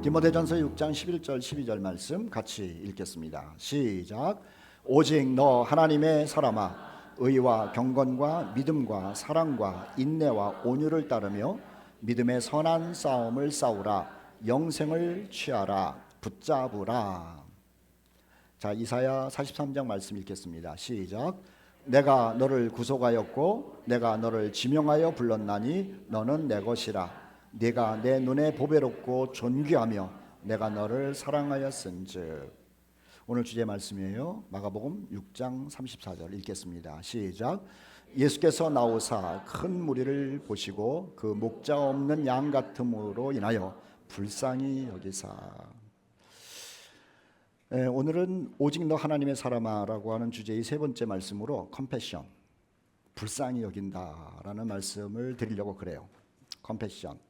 디모데전서 6장 11절 12절 말씀 같이 읽겠습니다. 시작. 오직 너 하나님의 사람아, 의와 경건과 믿음과 사랑과 인내와 온유를 따르며 믿음의 선한 싸움을 싸우라. 영생을 취하라. 붙잡으라. 자, 이사야 43장 말씀 읽겠습니다. 시작. 내가 너를 구속하였고 내가 너를 지명하여 불렀나니 너는 내 것이라. 네가 내 눈에 보배롭고 존귀하며 내가 너를 사랑하였은즉. 오늘 주제 말씀이에요. 마가복음 6장 34절 읽겠습니다. 시작. 예수께서 나오사 큰 무리를 보시고 그 목자 없는 양 같음으로 인하여 불쌍히 여기사. 오늘은 오직 너 하나님의 사람아라고 하는 주제의 세 번째 말씀으로 컴패션, 불쌍히 여긴다라는 말씀을 드리려고 그래요. 컴패션,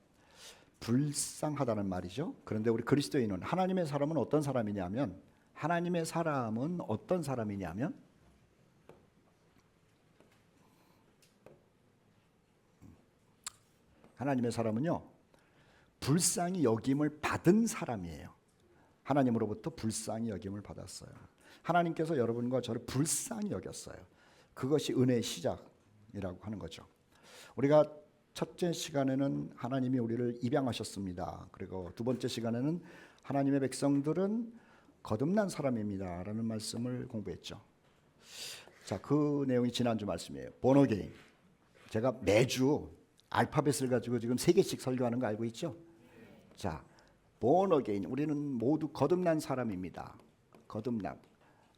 불쌍하다는 말이죠. 그런데 우리 그리스도인은 하나님의 사람은 어떤 사람이냐면 하나님의 사람은 어떤 사람이냐면 하나님의 사람은요, 불쌍히 여김을 받은 사람이에요. 하나님으로부터 불쌍히 여김을 받았어요. 하나님께서 여러분과 저를 불쌍히 여겼어요. 그것이 은혜의 시작이라고 하는 거죠. 우리가 첫째 시간에는 하나님이 우리를 입양하셨습니다. 그리고 두 번째 시간에는 하나님의 백성들은 거듭난 사람입니다 라는 말씀을 공부했죠. 자, 그 내용이 지난주 말씀이에요. born again. 제가 매주 알파벳을 가지고 지금 3개씩 설교하는 거 알고 있죠? 자, born again. 우리는 모두 거듭난 사람입니다.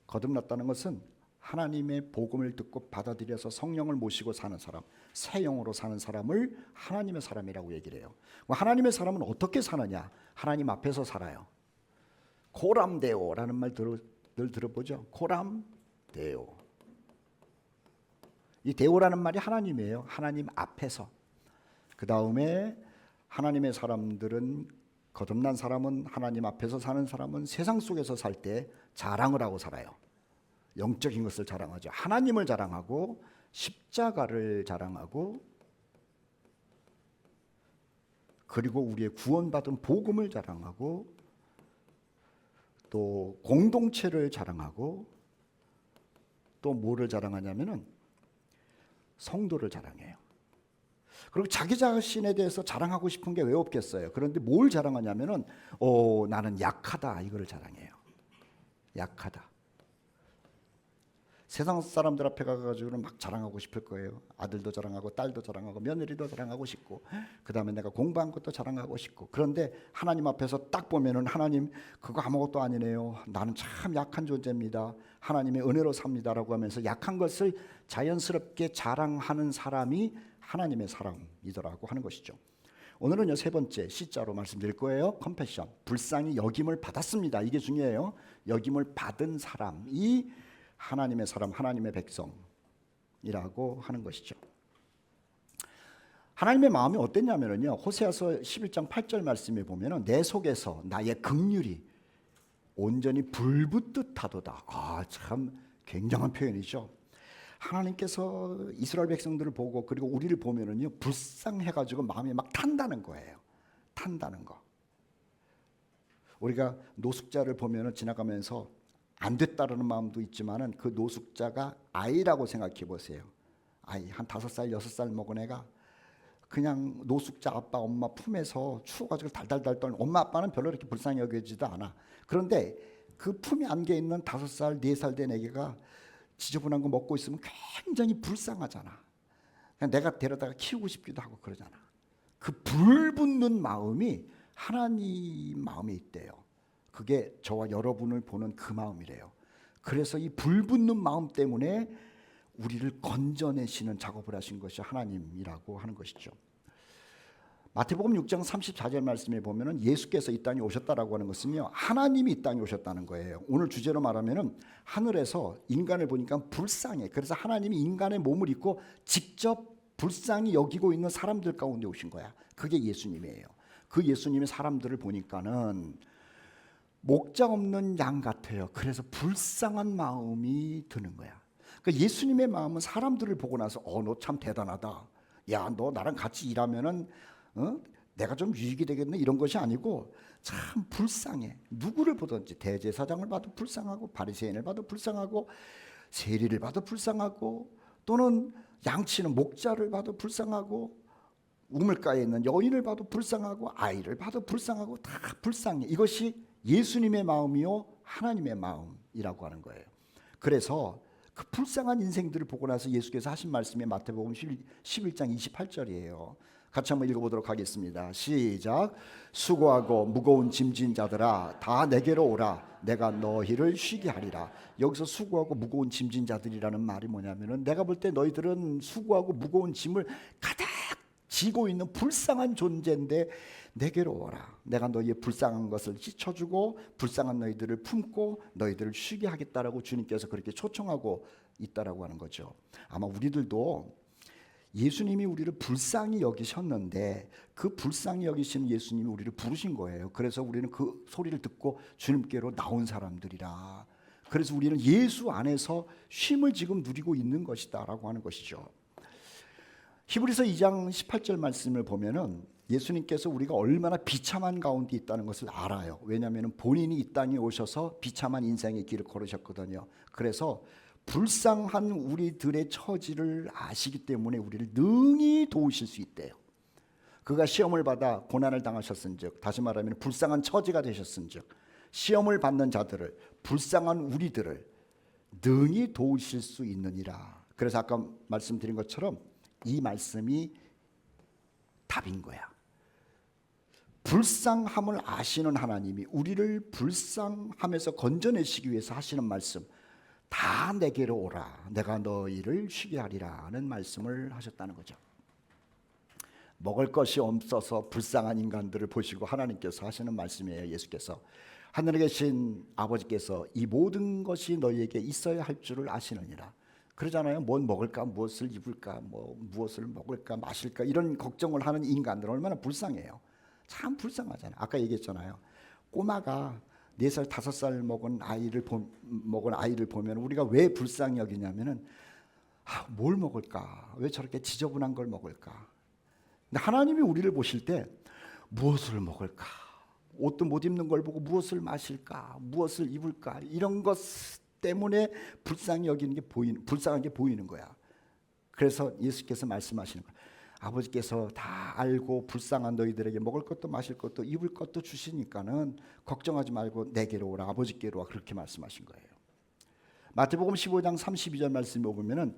거듭났다는 것은 하나님의 복음을 듣고 받아들여서 성령을 모시고 사는 사람, 새 영으로 사는 사람을 하나님의 사람이라고 얘기를 해요. 하나님의 사람은 어떻게 사느냐? 하나님 앞에서 살아요. 코람데오라는 말 늘 들어보죠? 코람데오. 이 데오라는 말이 하나님이에요. 하나님 앞에서. 그 다음에 하나님의 사람들은, 거듭난 사람은, 하나님 앞에서 사는 사람은 세상 속에서 살 때 자랑을 하고 살아요. 영적인 것을 자랑하죠. 하나님을 자랑하고 십자가를 자랑하고 그리고 우리의 구원받은 복음을 자랑하고 또 공동체를 자랑하고 또 뭐를 자랑하냐면은 성도를 자랑해요. 그리고 자기 자신에 대해서 자랑하고 싶은 게 왜 없겠어요. 그런데 뭘 자랑하냐면은 나는 약하다, 이거를 자랑해요. 약하다. 세상 사람들 앞에 가가지고는 막 자랑하고 싶을 거예요. 아들도 자랑하고 딸도 자랑하고 며느리도 자랑하고 싶고 그 다음에 내가 공부한 것도 자랑하고 싶고. 그런데 하나님 앞에서 딱 보면은 하나님 그거 아무것도 아니네요. 나는 참 약한 존재입니다. 하나님의 은혜로 삽니다라고 하면서 약한 것을 자연스럽게 자랑하는 사람이 하나님의 사람이더라고 하는 것이죠. 오늘은요, 세 번째 C자로 말씀드릴 거예요. 컴패션, 불쌍히 여김을 받았습니다. 이게 중요해요. 여김을 받은 사람이 하나님의 사람, 하나님의 백성이라고 하는 것이죠. 하나님의 마음이 어땠냐면요, 호세아서 11장 8절 말씀에 보면은 내 속에서 나의 긍휼이 온전히 불붙듯 하도다. 참 굉장한 표현이죠. 하나님께서 이스라엘 백성들을 보고 그리고 우리를 보면은요, 불쌍해가지고 마음이 막 탄다는 거예요. 탄다는 거. 우리가 노숙자를 보면은 지나가면서 안 됐다라는 마음도 있지만은 그 노숙자가 아이라고 생각해 보세요. 아이 한 5살, 6살 먹은 애가 그냥 노숙자 아빠, 엄마 품에서 추워가지고 달달달 떨는 엄마 아빠는 별로 이렇게 불쌍히 여기지도 않아. 그런데 그 품에 안겨 있는 5살, 4살 된 애기가 지저분한 거 먹고 있으면 굉장히 불쌍하잖아. 그냥 내가 데려다가 키우고 싶기도 하고 그러잖아. 그 불붙는 마음이 하나님 마음에 있대요. 그게 저와 여러분을 보는 그 마음이래요. 그래서 이 불붙는 마음 때문에 우리를 건져내시는 작업을 하신 것이 하나님이라고 하는 것이죠. 마태복음 6장 34절 말씀에 보면은 예수께서 이 땅에 오셨다라고 하는 것은요, 하나님이 이 땅에 오셨다는 거예요. 오늘 주제로 말하면은 하늘에서 인간을 보니까 불쌍해. 그래서 하나님이 인간의 몸을 입고 직접 불쌍히 여기고 있는 사람들 가운데 오신 거야. 그게 예수님이에요. 그 예수님의 사람들을 보니까는 목자 없는 양 같아요. 그래서 불쌍한 마음이 드는 거야. 그러니까 예수님의 마음은 사람들을 보고 나서 너 참 대단하다. 야, 너 나랑 같이 일하면은 내가 좀 유익이 되겠네 이런 것이 아니고 참 불쌍해. 누구를 보든지 대제사장을 봐도 불쌍하고 바리새인을 봐도 불쌍하고 세리를 봐도 불쌍하고 또는 양치는 목자를 봐도 불쌍하고 우물가에 있는 여인을 봐도 불쌍하고 아이를 봐도 불쌍하고 다 불쌍해. 이것이 예수님의 마음이요 하나님의 마음이라고 하는 거예요. 그래서 그 불쌍한 인생들을 보고 나서 예수께서 하신 말씀이 마태복음 11장 28절이에요. 같이 한번 읽어보도록 하겠습니다. 시작. 수고하고 무거운 짐진 자들아 다 내게로 오라. 내가 너희를 쉬게 하리라. 여기서 수고하고 무거운 짐진 자들이라는 말이 뭐냐면은 내가 볼 때 너희들은 수고하고 무거운 짐을 가득 지고 있는 불쌍한 존재인데 내게로 오라. 내가 너희의 불쌍한 것을 씻어주고 불쌍한 너희들을 품고 너희들을 쉬게 하겠다라고 주님께서 그렇게 초청하고 있다라고 하는 거죠. 아마 우리들도 예수님이 우리를 불쌍히 여기셨는데 그 불쌍히 여기시는 예수님이 우리를 부르신 거예요. 그래서 우리는 그 소리를 듣고 주님께로 나온 사람들이라. 그래서 우리는 예수 안에서 쉼을 지금 누리고 있는 것이다라고 하는 것이죠. 히브리서 2장 18절 말씀을 보면은 예수님께서 우리가 얼마나 비참한 가운데 있다는 것을 알아요. 왜냐하면 본인이 이 땅에 오셔서 비참한 인생의 길을 걸으셨거든요. 그래서 불쌍한 우리들의 처지를 아시기 때문에 우리를 능히 도우실 수 있대요. 그가 시험을 받아 고난을 당하셨은즉, 다시 말하면 불쌍한 처지가 되셨은즉 시험을 받는 자들을, 불쌍한 우리들을 능히 도우실 수 있느니라. 그래서 아까 말씀드린 것처럼 이 말씀이 답인 거야. 불쌍함을 아시는 하나님이 우리를 불쌍함에서 건져내시기 위해서 하시는 말씀, 다 내게로 오라. 내가 너희를 쉬게 하리라는 말씀을 하셨다는 거죠. 먹을 것이 없어서 불쌍한 인간들을 보시고 하나님께서 하시는 말씀이에요. 예수께서 하늘에 계신 아버지께서 이 모든 것이 너희에게 있어야 할 줄을 아시느니라. 그러잖아요. 뭘 먹을까, 무엇을 입을까, 무엇을 먹을까, 마실까 이런 걱정을 하는 인간들은 얼마나 불쌍해요. 참 불쌍하잖아요. 아까 얘기했잖아요. 꼬마가 4살, 5살 먹은 아이를 보면 우리가 왜 불쌍히 여기냐면은 뭘 먹을까? 왜 저렇게 지저분한 걸 먹을까? 근데 하나님이 우리를 보실 때 무엇을 먹을까? 옷도 못 입는 걸 보고 무엇을 마실까? 무엇을 입을까? 이런 것 때문에 불쌍히 여기는 게 불쌍한 게 보이는 거야. 그래서 예수께서 말씀하시는 거야. 아버지께서 다 알고 불쌍한 너희들에게 먹을 것도 마실 것도 입을 것도 주시니까는 걱정하지 말고 내게로 오라. 아버지께로 와. 그렇게 말씀하신 거예요. 마태복음 15장 32절 말씀에 보면은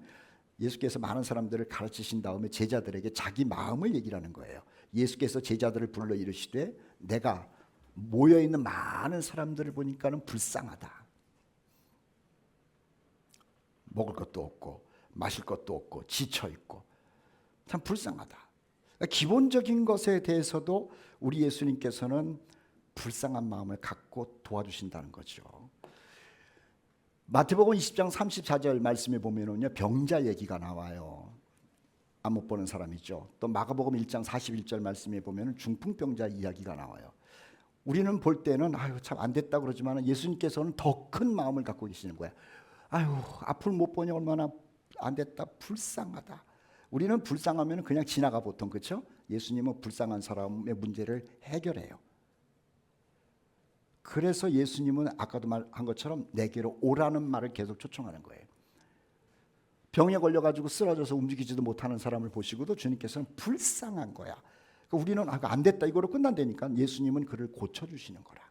예수께서 많은 사람들을 가르치신 다음에 제자들에게 자기 마음을 얘기를 하는 거예요. 예수께서 제자들을 불러 이르시되 내가 모여있는 많은 사람들을 보니까는 불쌍하다. 먹을 것도 없고 마실 것도 없고 지쳐있고 참 불쌍하다. 그러니까 기본적인 것에 대해서도 우리 예수님께서는 불쌍한 마음을 갖고 도와주신다는 거죠. 마태복음 20장 34절 말씀에 보면은요, 병자 얘기가 나와요. 안 못 보는 사람이죠. 또 마가복음 1장 41절 말씀에 보면은 중풍병자 이야기가 나와요. 우리는 볼 때는 참 안 됐다 그러지만 예수님께서는 더 큰 마음을 갖고 계시는 거야. 앞을 못 보니 얼마나 안 됐다, 불쌍하다. 우리는 불쌍하면 그냥 지나가 보통, 그렇죠? 예수님은 불쌍한 사람의 문제를 해결해요. 그래서 예수님은 아까도 말한 것처럼 내게로 오라는 말을 계속 초청하는 거예요. 병에 걸려가지고 쓰러져서 움직이지도 못하는 사람을 보시고도 주님께서는 불쌍한 거야. 그러니까 우리는 안 됐다 이거로 끝난다니까 예수님은 그를 고쳐주시는 거라.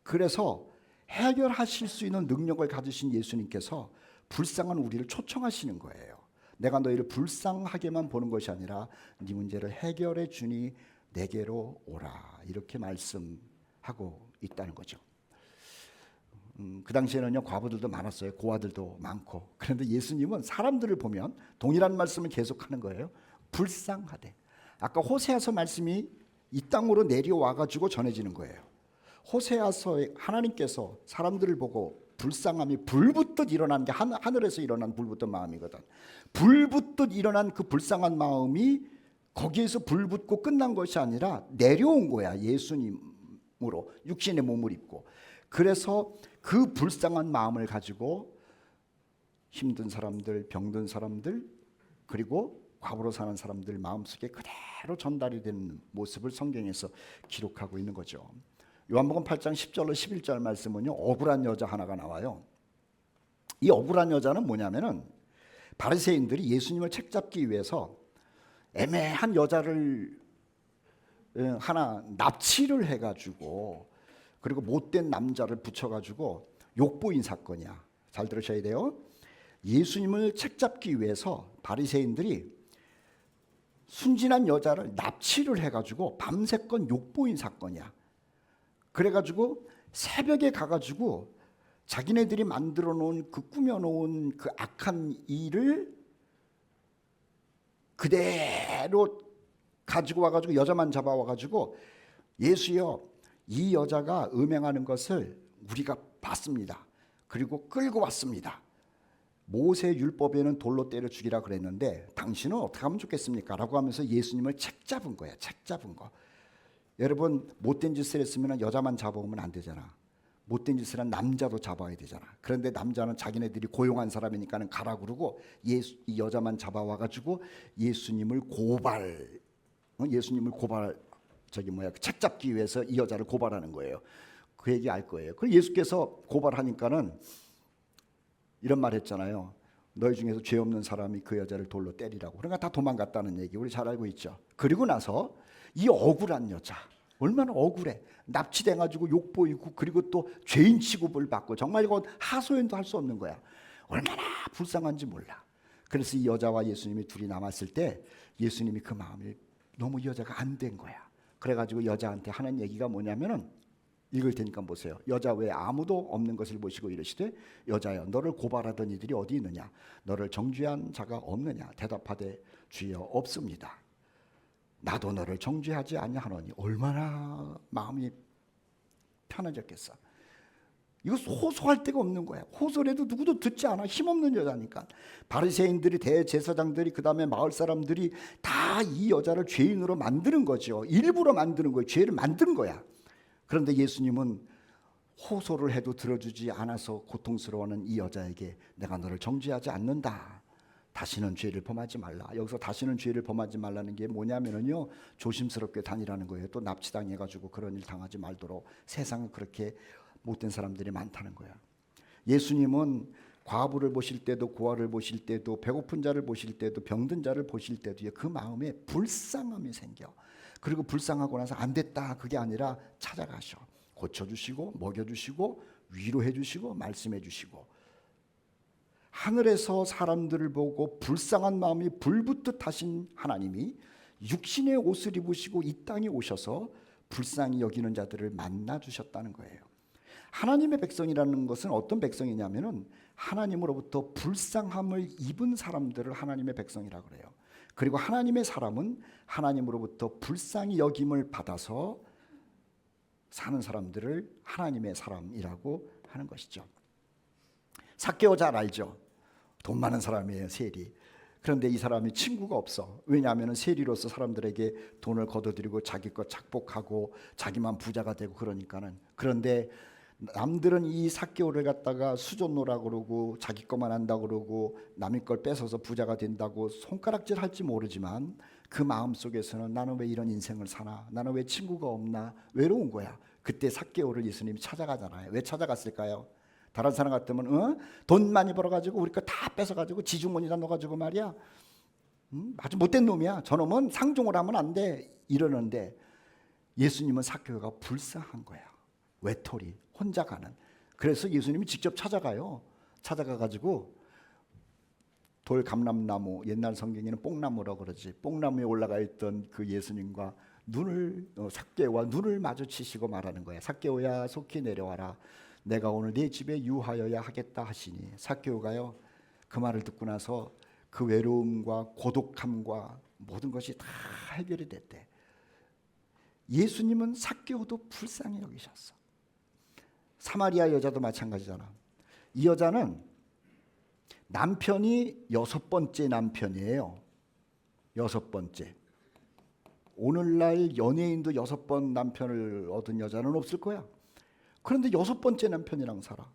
그래서 해결하실 수 있는 능력을 가지신 예수님께서 불쌍한 우리를 초청하시는 거예요. 내가 너희를 불쌍하게만 보는 것이 아니라 네 문제를 해결해 주니 내게로 오라. 이렇게 말씀하고 있다는 거죠. 그 당시에는요, 과부들도 많았어요. 고아들도 많고. 그런데 예수님은 사람들을 보면 동일한 말씀을 계속하는 거예요. 불쌍하대. 아까 호세아서 말씀이 이 땅으로 내려와가지고 전해지는 거예요. 호세아서에 하나님께서 사람들을 보고 불쌍함이 불붙듯 일어난 게 하늘에서 일어난 불붙던 마음이거든. 불붙듯 일어난 그 불쌍한 마음이 거기에서 불붙고 끝난 것이 아니라 내려온 거야. 예수님으로 육신의 몸을 입고. 그래서 그 불쌍한 마음을 가지고 힘든 사람들, 병든 사람들, 그리고 과부로 사는 사람들 마음속에 그대로 그대로 전달이 되는 모습을 성경에서 기록하고 있는 거죠. 요한복음 8장 10절로 11절 말씀은요, 억울한 여자 하나가 나와요. 이 억울한 여자는 뭐냐면은 바리새인들이 예수님을 책잡기 위해서 애매한 여자를 하나 납치를 해가지고, 그리고 못된 남자를 붙여가지고 욕보인 사건이야. 잘 들으셔야 돼요. 예수님을 책잡기 위해서 바리새인들이 순진한 여자를 납치를 해가지고 밤새건 욕보인 사건이야. 그래가지고 새벽에 가가지고 자기네들이 만들어 놓은 그 꾸며놓은 그 악한 일을 그대로 가지고 와가지고 여자만 잡아와가지고, 예수여, 이 여자가 음행하는 것을 우리가 봤습니다. 그리고 끌고 왔습니다. 모세 율법에는 돌로 때려 죽이라 그랬는데 당신은 어떻게 하면 좋겠습니까? 라고 하면서 예수님을 책잡은 거야. 책잡은 거. 여러분, 못된 짓을 했으면 여자만 잡아오면 안 되잖아. 못된 짓을 한 남자도 잡아야 되잖아. 그런데 남자는 자기네들이 고용한 사람이니까는 가라 그러고 이 여자만 잡아와가지고 예수님을 책잡기 위해서 이 여자를 고발하는 거예요. 그 얘기 알 거예요. 그리고 예수께서 고발하니까는 이런 말 했잖아요. 너희 중에서 죄 없는 사람이 그 여자를 돌로 때리라고. 그러니까 다 도망갔다는 얘기 우리 잘 알고 있죠. 그리고 나서 이 억울한 여자, 얼마나 억울해. 납치돼가지고 욕보이고, 그리고 또 죄인 취급을 받고, 정말 이건 하소연도 할 수 없는 거야. 얼마나 불쌍한지 몰라. 그래서 이 여자와 예수님이 둘이 남았을 때 예수님이 그 마음이 너무 이 여자가 안 된 거야. 그래가지고 여자한테 하는 얘기가 뭐냐면은, 읽을 테니까 보세요. 여자 외에 아무도 없는 것을 보시고 이르시되, 여자여, 너를 고발하던 이들이 어디 있느냐? 너를 정죄한 자가 없느냐? 대답하되 주여 없습니다. 나도 너를 정죄하지 아니하노니. 얼마나 마음이 편해졌겠어. 이거 호소할 데가 없는 거야. 호소를 해도 누구도 듣지 않아. 힘없는 여자니까. 바리새인들이, 대제사장들이, 그 다음에 마을 사람들이 다 이 여자를 죄인으로 만드는 거죠. 일부러 만드는 거예요. 죄를 만드는 거야. 그런데 예수님은 호소를 해도 들어주지 않아서 고통스러워하는 이 여자에게 내가 너를 정죄하지 않는다. 다시는 죄를 범하지 말라. 여기서 다시는 죄를 범하지 말라는 게 뭐냐면요, 조심스럽게 다니라는 거예요. 또 납치당해가지고 그런 일 당하지 말도록. 세상은 그렇게 못된 사람들이 많다는 거야. 예수님은 과부를 보실 때도, 고아를 보실 때도, 배고픈 자를 보실 때도, 병든 자를 보실 때도 그 마음에 불쌍함이 생겨. 그리고 불쌍하고 나서 안 됐다, 그게 아니라 찾아가셔. 고쳐주시고, 먹여주시고, 위로해주시고, 말씀해주시고. 하늘에서 사람들을 보고 불쌍한 마음이 불붙듯 하신 하나님이 육신의 옷을 입으시고 이 땅에 오셔서 불쌍히 여기는 자들을 만나주셨다는 거예요. 하나님의 백성이라는 것은 어떤 백성이냐면은 하나님으로부터 불쌍함을 입은 사람들을 하나님의 백성이라고 그래요. 그리고 하나님의 사람은 하나님으로부터 불쌍히 여김을 받아서 사는 사람들을 하나님의 사람이라고 하는 것이죠. 삭개오 잘 알죠? 돈 많은 사람이에요, 세리. 그런데 이 사람이 친구가 없어. 왜냐하면 세리로서 사람들에게 돈을 거둬들이고 자기 것 착복하고 자기만 부자가 되고 그러니까는. 그런데 남들은 이 삭개오를 갖다가 수존노라고 그러고 자기 것만 한다고 그러고 남의 걸 뺏어서 부자가 된다고 손가락질 할지 모르지만 그 마음속에서는 나는 왜 이런 인생을 사나? 나는 왜 친구가 없나? 외로운 거야. 그때 삭개오를 예수님이 찾아가잖아요. 왜 찾아갔을까요? 다른 사람 같으면 돈 많이 벌어가지고 우리 거 다 뺏어가지고 지주머니다 넣어가지고 말이야, 아주 못된 놈이야, 저놈은 상종을 하면 안 돼, 이러는데 예수님은 삭개오가 불쌍한 거야. 외톨이 혼자 가는. 그래서 예수님이 직접 찾아가요. 찾아가가지고 돌 감람나무, 옛날 성경에는 뽕나무라고 그러지, 뽕나무에 올라가 있던 그 예수님과 삭개오와 눈을 마주치시고 말하는 거야. 삭개오야, 속히 내려와라. 내가 오늘 네 집에 유하여야 하겠다 하시니. 삭개오가요, 그 말을 듣고 나서 그 외로움과 고독함과 모든 것이 다 해결이 됐대. 예수님은 삭개오도 불쌍히 여기셨어. 사마리아 여자도 마찬가지잖아. 이 여자는 남편이 6번째 남편이에요. 6번째. 오늘날 연예인도 6번 남편을 얻은 여자는 없을 거야. 그런데 6번째 남편이랑 살아.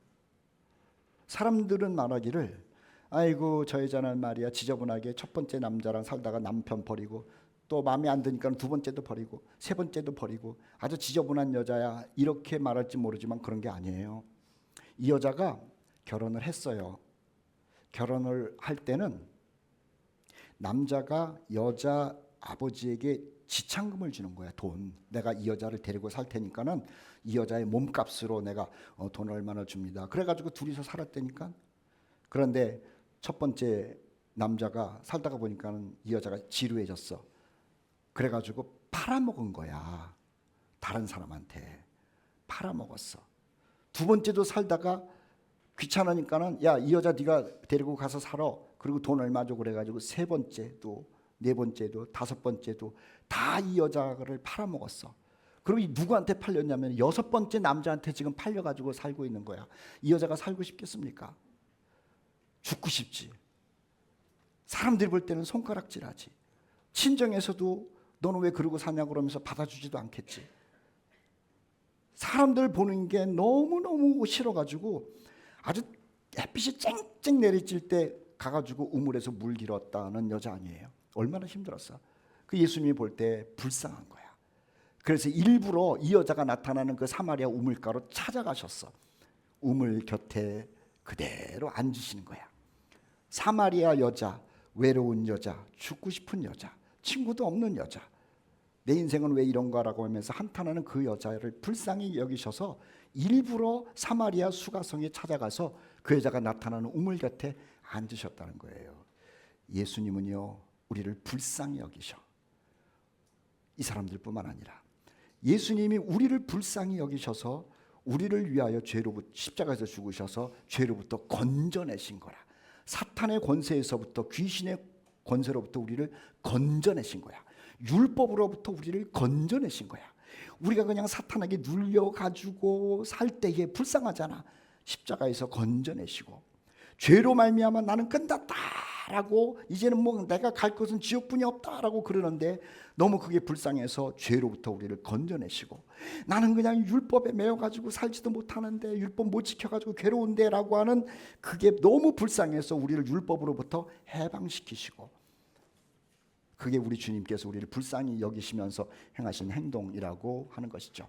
사람들은 말하기를, 아이고 저 여자는 말이야 지저분하게 첫 번째 남자랑 살다가 남편 버리고 또 마음에 안 드니까 두 번째도 버리고 세 번째도 버리고 아주 지저분한 여자야 이렇게 말할지 모르지만 그런 게 아니에요. 이 여자가 결혼을 했어요. 결혼을 할 때는 남자가 여자 아버지에게 지참금을 주는 거야. 돈. 내가 이 여자를 데리고 살 테니까는 이 여자의 몸값으로 내가 돈 얼마나 줍니다. 그래가지고 둘이서 살았다니까. 그런데 첫 번째 남자가 살다가 보니까는 이 여자가 지루해졌어. 그래가지고 팔아먹은 거야. 다른 사람한테 팔아먹었어. 두 번째도 살다가 귀찮으니까는 야, 이 여자 네가 데리고 가서 살아. 그리고 돈 얼마 줘 그래가지고 세 번째도 네 번째도 다섯 번째도 다 이 여자를 팔아먹었어. 그리고 이 누구한테 팔렸냐면 여섯 번째 남자한테 지금 팔려가지고 살고 있는 거야. 이 여자가 살고 싶겠습니까? 죽고 싶지. 사람들이 볼 때는 손가락질하지. 친정에서도 너는 왜 그러고 사냐고 그러면서 받아주지도 않겠지. 사람들 보는 게 너무너무 싫어가지고 아주 햇빛이 쨍쨍 내리칠 때 가가지고 우물에서 물 길었다는 여자 아니에요. 얼마나 힘들었어. 그 예수님이 볼 때 불쌍한 거야. 그래서 일부러 이 여자가 나타나는 그 사마리아 우물가로 찾아가셨어. 우물 곁에 그대로 앉으시는 거야. 사마리아 여자, 외로운 여자, 죽고 싶은 여자, 친구도 없는 여자. 내 인생은 왜 이런가라고 하면서 한탄하는 그 여자를 불쌍히 여기셔서 일부러 사마리아 수가성에 찾아가서 그 여자가 나타나는 우물 곁에 앉으셨다는 거예요. 예수님은요, 우리를 불쌍히 여기셔. 이 사람들뿐만 아니라 예수님이 우리를 불쌍히 여기셔서 우리를 위하여 죄로부터 십자가에서 죽으셔서 죄로부터 건져내신 거라. 사탄의 권세에서부터 귀신의 권세로부터 우리를 건져내신 거야. 율법으로부터 우리를 건져내신 거야. 우리가 그냥 사탄에게 눌려가지고 살 때에 불쌍하잖아. 십자가에서 건져내시고 죄로 말미암아 나는 끝났다라고 이제는 뭐 내가 갈 곳은 지옥뿐이 없다라고 그러는데 너무 그게 불쌍해서 죄로부터 우리를 건져내시고 나는 그냥 율법에 매여가지고 살지도 못하는데 율법 못 지켜가지고 괴로운데 라고 하는 그게 너무 불쌍해서 우리를 율법으로부터 해방시키시고 그게 우리 주님께서 우리를 불쌍히 여기시면서 행하신 행동이라고 하는 것이죠.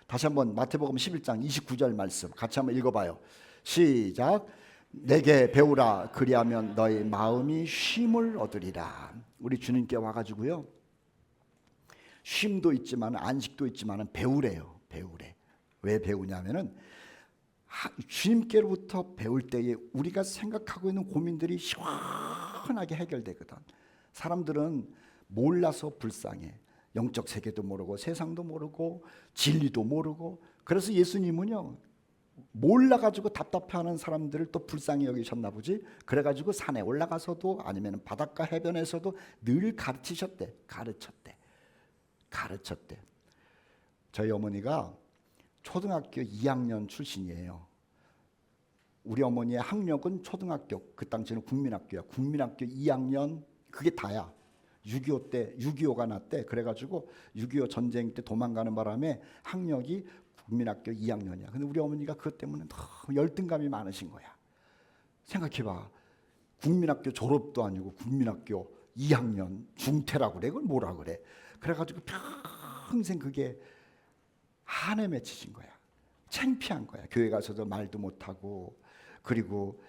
다시 한번 마태복음 11장 29절 말씀 같이 한번 읽어봐요. 시작. 내게 배우라 그리하면 너의 마음이 쉼을 얻으리라. 우리 주님께 와가지고요 쉼도 있지만 안식도 있지만 배우래요. 배우래. 왜 배우냐면은 주님께로부터 배울 때에 우리가 생각하고 있는 고민들이 시원하게 해결되거든. 사람들은 몰라서 불쌍해. 영적 세계도 모르고 세상도 모르고 진리도 모르고. 그래서 예수님은요 몰라가지고 답답해하는 사람들을 또 불쌍히 여기셨나 보지. 그래가지고 산에 올라가서도 아니면 바닷가 해변에서도 늘 가르치셨대. 가르쳤대. 저희 어머니가 초등학교 2학년 출신이에요. 우리 어머니의 학력은 초등학교, 그 당시에는 국민학교야. 국민학교 2학년 그게 다야. 6.25 때 6.25가 났대. 그래가지고 6.25 전쟁 때 도망가는 바람에 학력이 국민학교 2학년이야. 근데 우리 어머니가 그것 때문에 너무 열등감이 많으신 거야. 생각해봐. 국민학교 졸업도 아니고 국민학교 2학년 중퇴라고 그래. 그걸 뭐라 그래. 그래가지고 평생 그게 한에 맺히신 거야. 창피한 거야. 교회 가서도 말도 못하고 그리고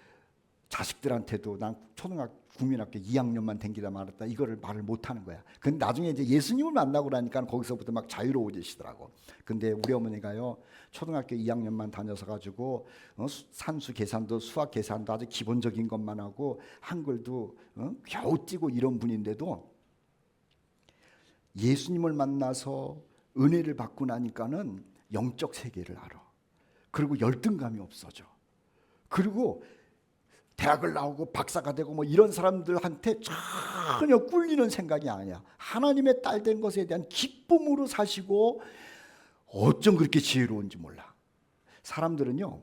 자식들한테도 난 초등학교 국민학교 2학년만 댕기다 말았다 이거를 말을 못하는 거야. 근데 나중에 이제 예수님을 만나고 나니까 거기서부터 막 자유로워지시더라고. 근데 우리 어머니가요 초등학교 2학년만 다녀서 가지고 산수 계산도 수학 계산도 아주 기본적인 것만 하고 한글도 겨우 띄고 이런 분인데도 예수님을 만나서 은혜를 받고 나니까는 영적 세계를 알아. 그리고 열등감이 없어져. 그리고 대학을 나오고 박사가 되고 뭐 이런 사람들한테 전혀 꿀리는 생각이 아니야. 하나님의 딸 된 것에 대한 기쁨으로 사시고 어쩜 그렇게 지혜로운지 몰라. 사람들은요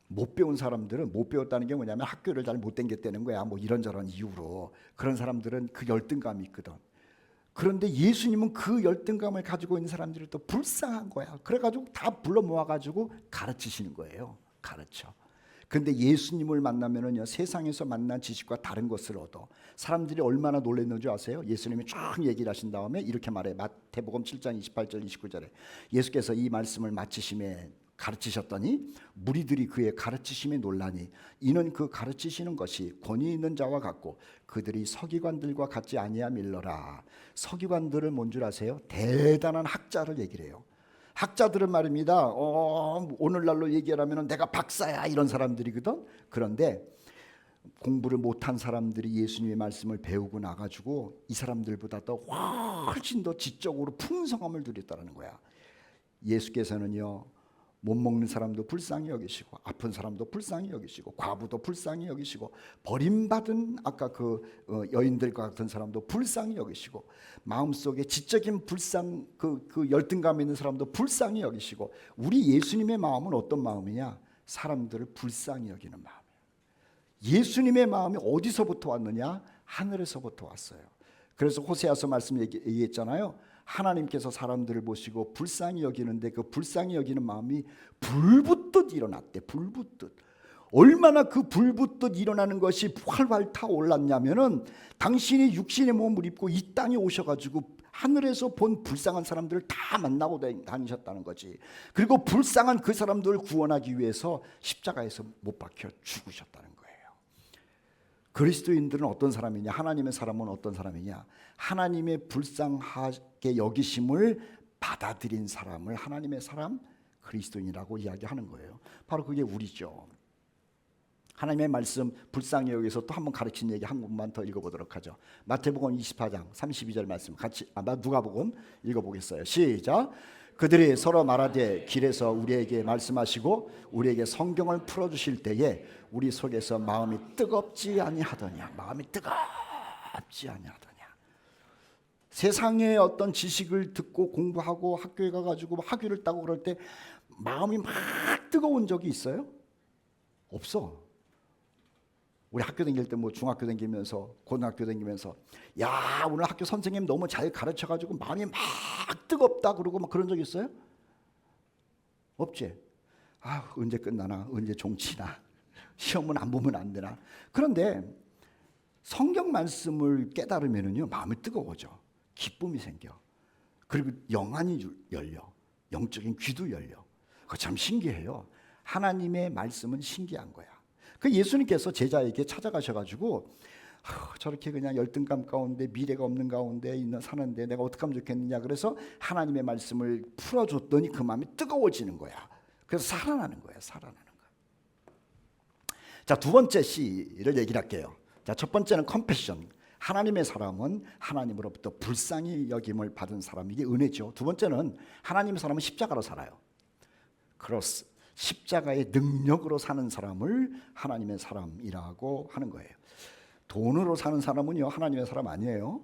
못 배운 사람들은 못 배웠다는 게 뭐냐면 학교를 잘 못 다녔다는 거야. 뭐 이런저런 이유로. 그런 사람들은 그 열등감이 있거든. 그런데 예수님은 그 열등감을 가지고 있는 사람들이 또 불쌍한 거야. 그래가지고 다 불러 모아가지고 가르치시는 거예요. 가르쳐. 근데 예수님을 만나면은요, 세상에서 만난 지식과 다른 것을 얻어. 사람들이 얼마나 놀랐는지 아세요? 예수님이 쫙 얘기를 하신 다음에 이렇게 말해. 마태복음 7장 28절 29절에 예수께서 이 말씀을 마치심에 가르치셨더니 무리들이 그의 가르치심에 놀라니 이는 그 가르치시는 것이 권위 있는 자와 같고 그들이 서기관들과 같지 아니함일러라. 서기관들은 뭔 줄 아세요? 대단한 학자를 얘기를 해요. 학자들은 말입니다. 오늘날로 얘기하면 내가 박사야 이런 사람들이거든. 그런데 공부를 못한 사람들이 예수님의 말씀을 배우고 나가지고 이 사람들보다 더 훨씬 더 지적으로 풍성함을 누렸다는 거야. 예수께서는요, 못 먹는 사람도 불쌍히 여기시고 아픈 사람도 불쌍히 여기시고 과부도 불쌍히 여기시고 버림받은 아까 그 여인들과 같은 사람도 불쌍히 여기시고 마음속에 지적인 불쌍 그 열등감 있는 사람도 불쌍히 여기시고 우리 예수님의 마음은 어떤 마음이냐? 사람들을 불쌍히 여기는 마음이에요. 예수님의 마음이 어디서부터 왔느냐? 하늘에서부터 왔어요. 그래서 호세아서 말씀 얘기했잖아요. 하나님께서 사람들을 보시고 불쌍히 여기는데 그 불쌍히 여기는 마음이 불붙듯 일어났대. 불붙듯. 얼마나 그 불붙듯 일어나는 것이 활활 타올랐냐면은 당신이 육신의 몸을 입고 이 땅에 오셔가지고 하늘에서 본 불쌍한 사람들을 다 만나고 다니셨다는 거지. 그리고 불쌍한 그 사람들을 구원하기 위해서 십자가에서 못 박혀 죽으셨다는 거예요. 그리스도인들은 어떤 사람이냐? 하나님의 사람은 어떤 사람이냐? 하나님의 불쌍하게 여기심을 받아들인 사람을 하나님의 사람, 그리스도인이라고 이야기하는 거예요. 바로 그게 우리죠. 하나님의 말씀 불쌍히 여기서 또 한번 가르친 얘기 한 번만 더 읽어보도록 하죠. 마태복음 24장 32절 말씀 같이 누가복음 읽어보겠어요. 시작. 그들이 서로 말하되 길에서 우리에게 말씀하시고 우리에게 성경을 풀어주실 때에 우리 속에서 마음이 뜨겁지 아니하더냐. 마음이 뜨겁지 아니하더냐. 세상의 어떤 지식을 듣고 공부하고 학교에 가가지고 학위를 따고 그럴 때 마음이 막 뜨거운 적이 있어요? 없어. 우리 학교 다닐 때 뭐 중학교 다니면서 고등학교 다니면서 야 오늘 학교 선생님 너무 잘 가르쳐가지고 마음이 막 뜨겁다 그러고 막 그런 적 있어요? 없지. 아 언제 끝나나 언제 종치나 시험은 안 보면 안 되나. 그런데 성경 말씀을 깨달으면은요 마음이 뜨거워져. 기쁨이 생겨. 그리고 영안이 열려. 영적인 귀도 열려. 그거 참 신기해요. 하나님의 말씀은 신기한 거야. 그 예수님께서 제자에게 찾아가셔가지고 저렇게 그냥 열등감 가운데 미래가 없는 가운데 사는데 내가 어떻게 하면 좋겠느냐. 그래서 하나님의 말씀을 풀어줬더니 그 마음이 뜨거워지는 거야. 그래서 살아나는 거야. 살아나는 거야. 자, 두 번째 C를 얘기를 할게요. 자, 첫 번째는 컴패션. 하나님의 사람은 하나님으로부터 불쌍히 여김을 받은 사람. 이게 은혜죠. 두 번째는 하나님의 사람은 십자가로 살아요. 크로스. 십자가의 능력으로 사는 사람을 하나님의 사람이라고 하는 거예요. 돈으로 사는 사람은요 하나님의 사람 아니에요.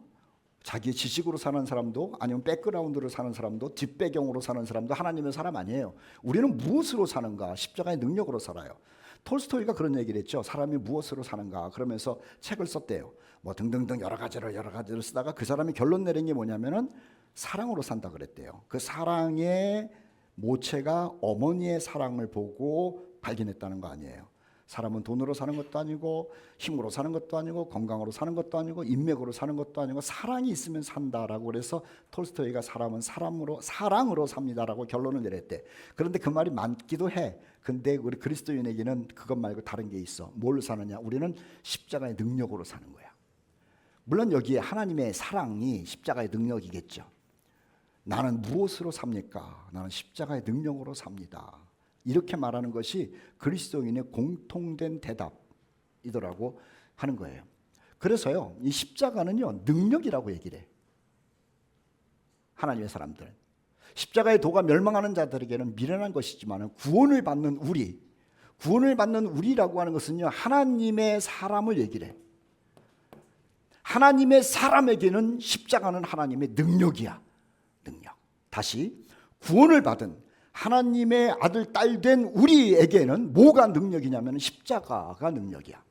자기의 지식으로 사는 사람도 아니면 백그라운드로 사는 사람도 뒷배경으로 사는 사람도 하나님의 사람 아니에요. 우리는 무엇으로 사는가? 십자가의 능력으로 살아요. 톨스토이가 그런 얘기를 했죠. 사람이 무엇으로 사는가? 그러면서 책을 썼대요. 뭐 등등등 여러 가지를 쓰다가 그 사람이 결론 내린 게 뭐냐면은 사랑으로 산다 그랬대요. 그 사랑의 모체가 어머니의 사랑을 보고 발견했다는 거 아니에요. 사람은 돈으로 사는 것도 아니고 힘으로 사는 것도 아니고 건강으로 사는 것도 아니고 인맥으로 사는 것도 아니고 사랑이 있으면 산다라고 그래서 톨스토이가 사람은 사랑으로 삽니다라고 결론을 내렸대. 그런데 그 말이 맞기도 해. 근데 우리 그리스도인에게는 그것 말고 다른 게 있어. 뭘 사느냐? 우리는 십자가의 능력으로 사는 거야. 물론 여기에 하나님의 사랑이 십자가의 능력이겠죠. 나는 무엇으로 삽니까? 나는 십자가의 능력으로 삽니다. 이렇게 말하는 것이 그리스도인의 공통된 대답이더라고 하는 거예요. 그래서요, 이 십자가는요, 능력이라고 얘기를 해. 하나님의 사람들. 십자가의 도가 멸망하는 자들에게는 미련한 것이지만 구원을 받는 우리라고 하는 것은요, 하나님의 사람을 얘기를 해. 하나님의 사람에게는 십자가는 하나님의 능력이야. 능력. 다시 구원을 받은 하나님의 아들 딸 된 우리에게는 뭐가 능력이냐면 십자가가 능력이야.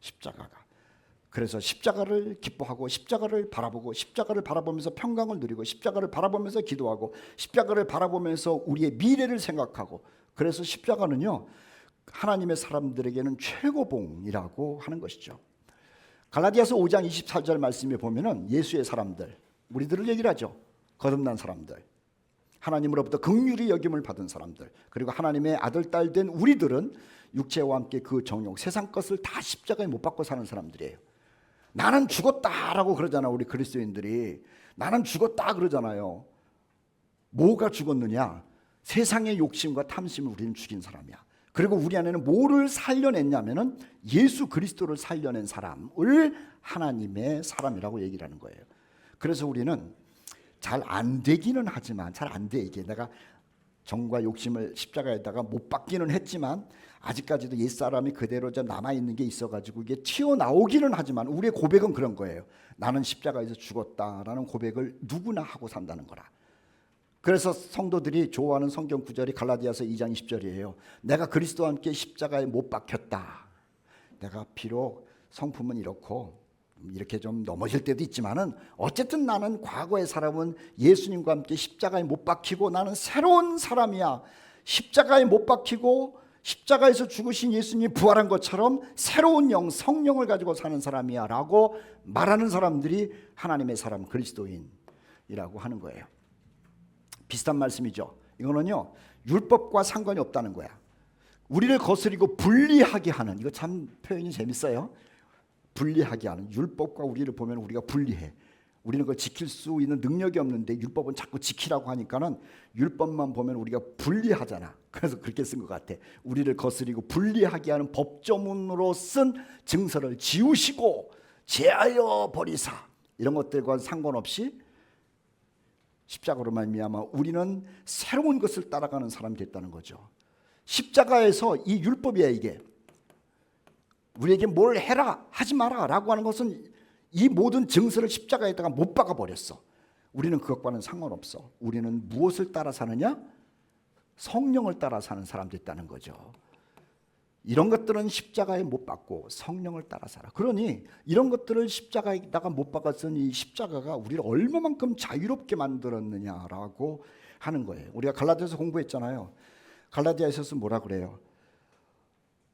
십자가가. 그래서 십자가를 기뻐하고 십자가를 바라보고 십자가를 바라보면서 평강을 누리고 십자가를 바라보면서 기도하고 십자가를 바라보면서 우리의 미래를 생각하고 그래서 십자가는요 하나님의 사람들에게는 최고봉이라고 하는 것이죠. 갈라디아서 5장 24절 말씀에 보면은 예수의 사람들, 우리들을 얘기를 하죠. 거듭난 사람들, 하나님으로부터 긍휼히 여김을 받은 사람들, 그리고 하나님의 아들 딸 된 우리들은 육체와 함께 그 정욕, 세상 것을 다 십자가에 못 박고 사는 사람들이에요. 나는 죽었다라고 그러잖아. 우리 그리스도인들이 나는 죽었다 그러잖아요. 뭐가 죽었느냐? 세상의 욕심과 탐심을 우리는 죽인 사람이야. 그리고 우리 안에는 뭐를 살려냈냐면은 예수 그리스도를 살려낸 사람을 하나님의 사람이라고 얘기를 하는 거예요. 그래서 우리는 잘 안 되기는 하지만, 잘 안 돼. 이게 내가 정과 욕심을 십자가에다가 못 박기는 했지만 아직까지도 옛사람이 그대로 좀 남아있는 게 있어가지고 이게 튀어나오기는 하지만 우리의 고백은 그런 거예요. 나는 십자가에서 죽었다라는 고백을 누구나 하고 산다는 거라. 그래서 성도들이 좋아하는 성경 구절이 갈라디아서 2장 20절이에요. 내가 그리스도와 함께 십자가에 못 박혔다. 내가 비록 성품은 이렇고 이렇게 좀 넘어질 때도 있지만은 어쨌든 나는 과거의 사람은 예수님과 함께 십자가에 못 박히고 나는 새로운 사람이야. 십자가에 못 박히고 십자가에서 죽으신 예수님이 부활한 것처럼 새로운 영, 성령을 가지고 사는 사람이야 라고 말하는 사람들이 하나님의 사람, 그리스도인이라고 하는 거예요. 비슷한 말씀이죠. 이거는요, 율법과 상관이 없다는 거야. 우리를 거스리고 분리하게 하는, 이거 참 표현이 재밌어요. 분리하게 하는, 율법과 우리를 보면 우리가 분리해. 우리는 그걸 지킬 수 있는 능력이 없는데 율법은 자꾸 지키라고 하니까는 율법만 보면 우리가 분리하잖아. 그래서 그렇게 쓴 것 같아. 우리를 거스리고 분리하게 하는 법조문으로 쓴 증서를 지우시고 제하여 버리사. 이런 것들과 상관없이 십자가로 말미암아 우리는 새로운 것을 따라가는 사람이 됐다는 거죠. 십자가에서 이 율법이야. 이게 우리에게 뭘 해라 하지 마라 라고 하는 것은 이 모든 증서를 십자가에다가 못 박아 버렸어. 우리는 그것과는 상관없어. 우리는 무엇을 따라 사느냐? 성령을 따라 사는 사람 됐다는 거죠. 이런 것들은 십자가에 못 박고 성령을 따라 살아. 그러니 이런 것들을 십자가에다가 못 박았은 이 십자가가 우리를 얼마만큼 자유롭게 만들었느냐라고 하는 거예요. 우리가 갈라디아서 공부했잖아요. 갈라디아에서 뭐라 그래요?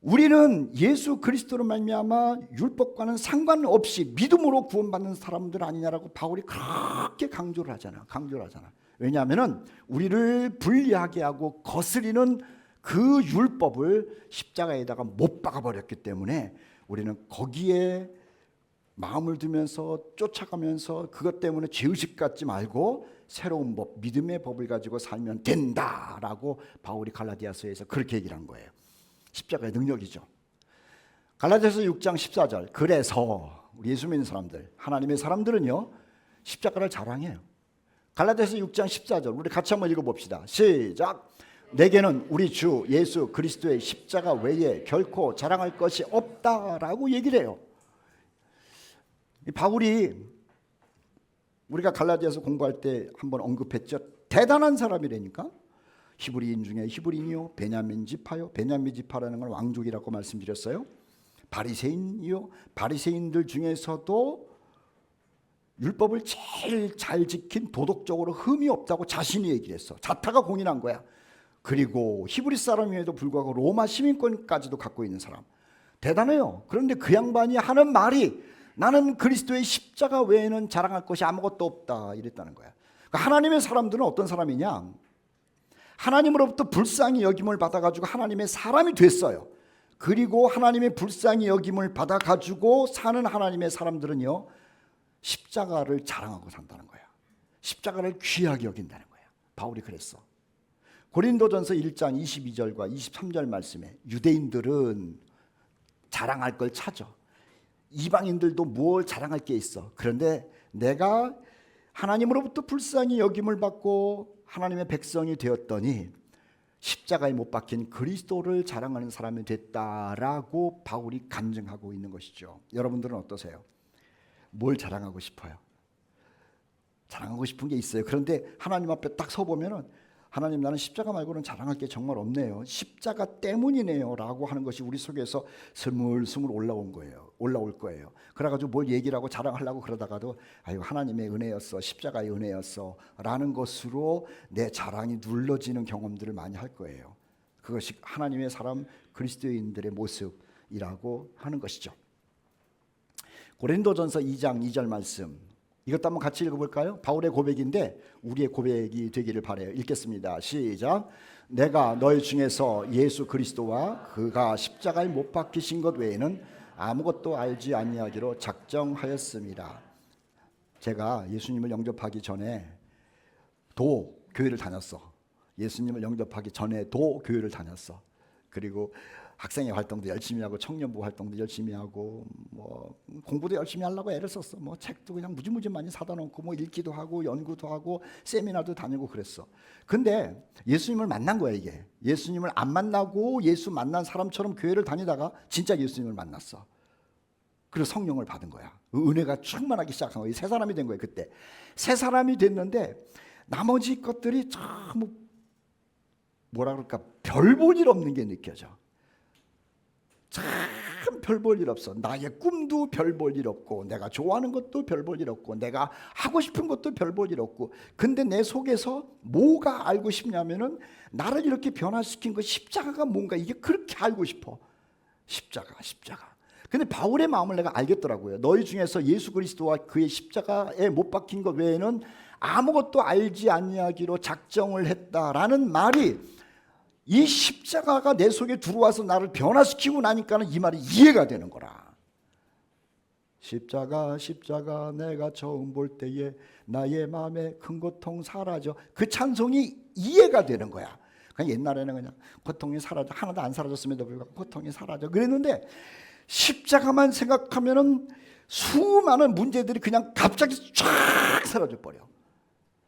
우리는 예수 그리스도로 말미암아 율법과는 상관없이 믿음으로 구원받는 사람들 아니냐라고 바울이 그렇게 강조를 하잖아. 왜냐하면은 우리를 분리하게 하고 거스리는 그 율법을 십자가에다가 못 박아 버렸기 때문에 우리는 거기에 마음을 두면서 쫓아가면서 그것 때문에 죄의식 갖지 말고 새로운 법, 믿음의 법을 가지고 살면 된다라고 바울이 갈라디아서에서 그렇게 얘기를 한 거예요. 십자가의 능력이죠. 갈라디아서 6장 14절. 그래서 우리 예수 믿는 사람들, 하나님의 사람들은요, 십자가를 자랑해요. 갈라디아서 6장 14절. 우리 같이 한번 읽어봅시다. 시작. 내게는 우리 주 예수 그리스도의 십자가 외에 결코 자랑할 것이 없다라고 얘기를 해요. 바울이 우리가 갈라디아서 공부할 때 한번 언급했죠. 대단한 사람이라니까. 히브리인 중에 히브리인이요, 베냐민 지파요. 베냐민 지파라는 건 왕족이라고 말씀드렸어요. 바리새인이요, 바리새인들 중에서도 율법을 제일 잘 지킨, 도덕적으로 흠이 없다고 자신이 얘기를 했어. 자타가 공인한 거야. 그리고 히브리 사람임에도 불구하고 로마 시민권까지도 갖고 있는 사람. 대단해요. 그런데 그 양반이 하는 말이 나는 그리스도의 십자가 외에는 자랑할 것이 아무것도 없다 이랬다는 거야. 그러니까 하나님의 사람들은 어떤 사람이냐? 하나님으로부터 불쌍히 여김을 받아가지고 하나님의 사람이 됐어요. 그리고 하나님의 불쌍히 여김을 받아가지고 사는 하나님의 사람들은요, 십자가를 자랑하고 산다는 거야. 십자가를 귀하게 여긴다는 거야. 바울이 그랬어. 고린도전서 1장 22절과 23절 말씀에 유대인들은 자랑할 걸 찾아. 이방인들도 뭘 자랑할 게 있어. 그런데 내가 하나님으로부터 불쌍히 여김을 받고 하나님의 백성이 되었더니 십자가에 못 박힌 그리스도를 자랑하는 사람이 됐다라고 바울이 간증하고 있는 것이죠. 여러분들은 어떠세요? 뭘 자랑하고 싶어요? 자랑하고 싶은 게 있어요. 그런데 하나님 앞에 딱 서보면은 하나님, 나는 십자가 말고는 자랑할 게 정말 없네요. 십자가 때문이네요 라고 하는 것이 우리 속에서 스물스물 올라올 거예요. 그래가지고 뭘 얘기를 하고 자랑하려고 그러다가도 아유, 하나님의 은혜였어, 십자가의 은혜였어 라는 것으로 내 자랑이 눌러지는 경험들을 많이 할 거예요. 그것이 하나님의 사람 그리스도인들의 모습이라고 하는 것이죠. 고린도전서 2장 2절 말씀, 이것도 한번 같이 읽어볼까요? 바울의 고백인데 우리의 고백이 되기를 바라요. 읽겠습니다. 시작. 내가 너희 중에서 예수 그리스도와 그가 십자가에 못 박히신 것 외에는 아무것도 알지 아니하기로 작정하였습니다. 제가 예수님을 영접하기 전에 도 교회를 다녔어. 예수님을 영접하기 전에도 교회를 다녔어. 그리고 학생회 활동도 열심히 하고 청년부 활동도 열심히 하고 뭐 공부도 열심히 하려고 애를 썼어. 뭐 책도 그냥 무지무지 많이 사다 놓고 뭐 읽기도 하고 연구도 하고 세미나도 다니고 그랬어. 근데 예수님을 만난 거야 이게. 예수님을 안 만나고 예수 만난 사람처럼 교회를 다니다가 진짜 예수님을 만났어. 그래서 성령을 받은 거야. 은혜가 충만하기 시작한 거야. 새 사람이 된 거야 그때. 새 사람이 됐는데 나머지 것들이 참 뭐라 그럴까 별 볼 일 없는 게 느껴져. 참 별 볼 일 없어. 나의 꿈도 별 볼 일 없고 내가 좋아하는 것도 별 볼 일 없고 내가 하고 싶은 것도 별 볼 일 없고 근데 내 속에서 뭐가 알고 싶냐면은 나를 이렇게 변화시킨 그 십자가가 뭔가 이게 그렇게 알고 싶어. 십자가. 근데 바울의 마음을 내가 알겠더라고요. 너희 중에서 예수 그리스도와 그의 십자가에 못 박힌 것 외에는 아무것도 알지 아니하기로 작정을 했다라는 말이 이 십자가가 내 속에 들어와서 나를 변화시키고 나니까는 이 말이 이해가 되는 거라. 십자가 내가 처음 볼 때에 나의 마음에 큰 고통 사라져. 그 찬송이 이해가 되는 거야. 그냥 옛날에는 그냥 고통이 사라져 하나도 안 사라졌음에도 불구하고 고통이 사라져 그랬는데 십자가만 생각하면은 수많은 문제들이 그냥 갑자기 쫙 사라져 버려.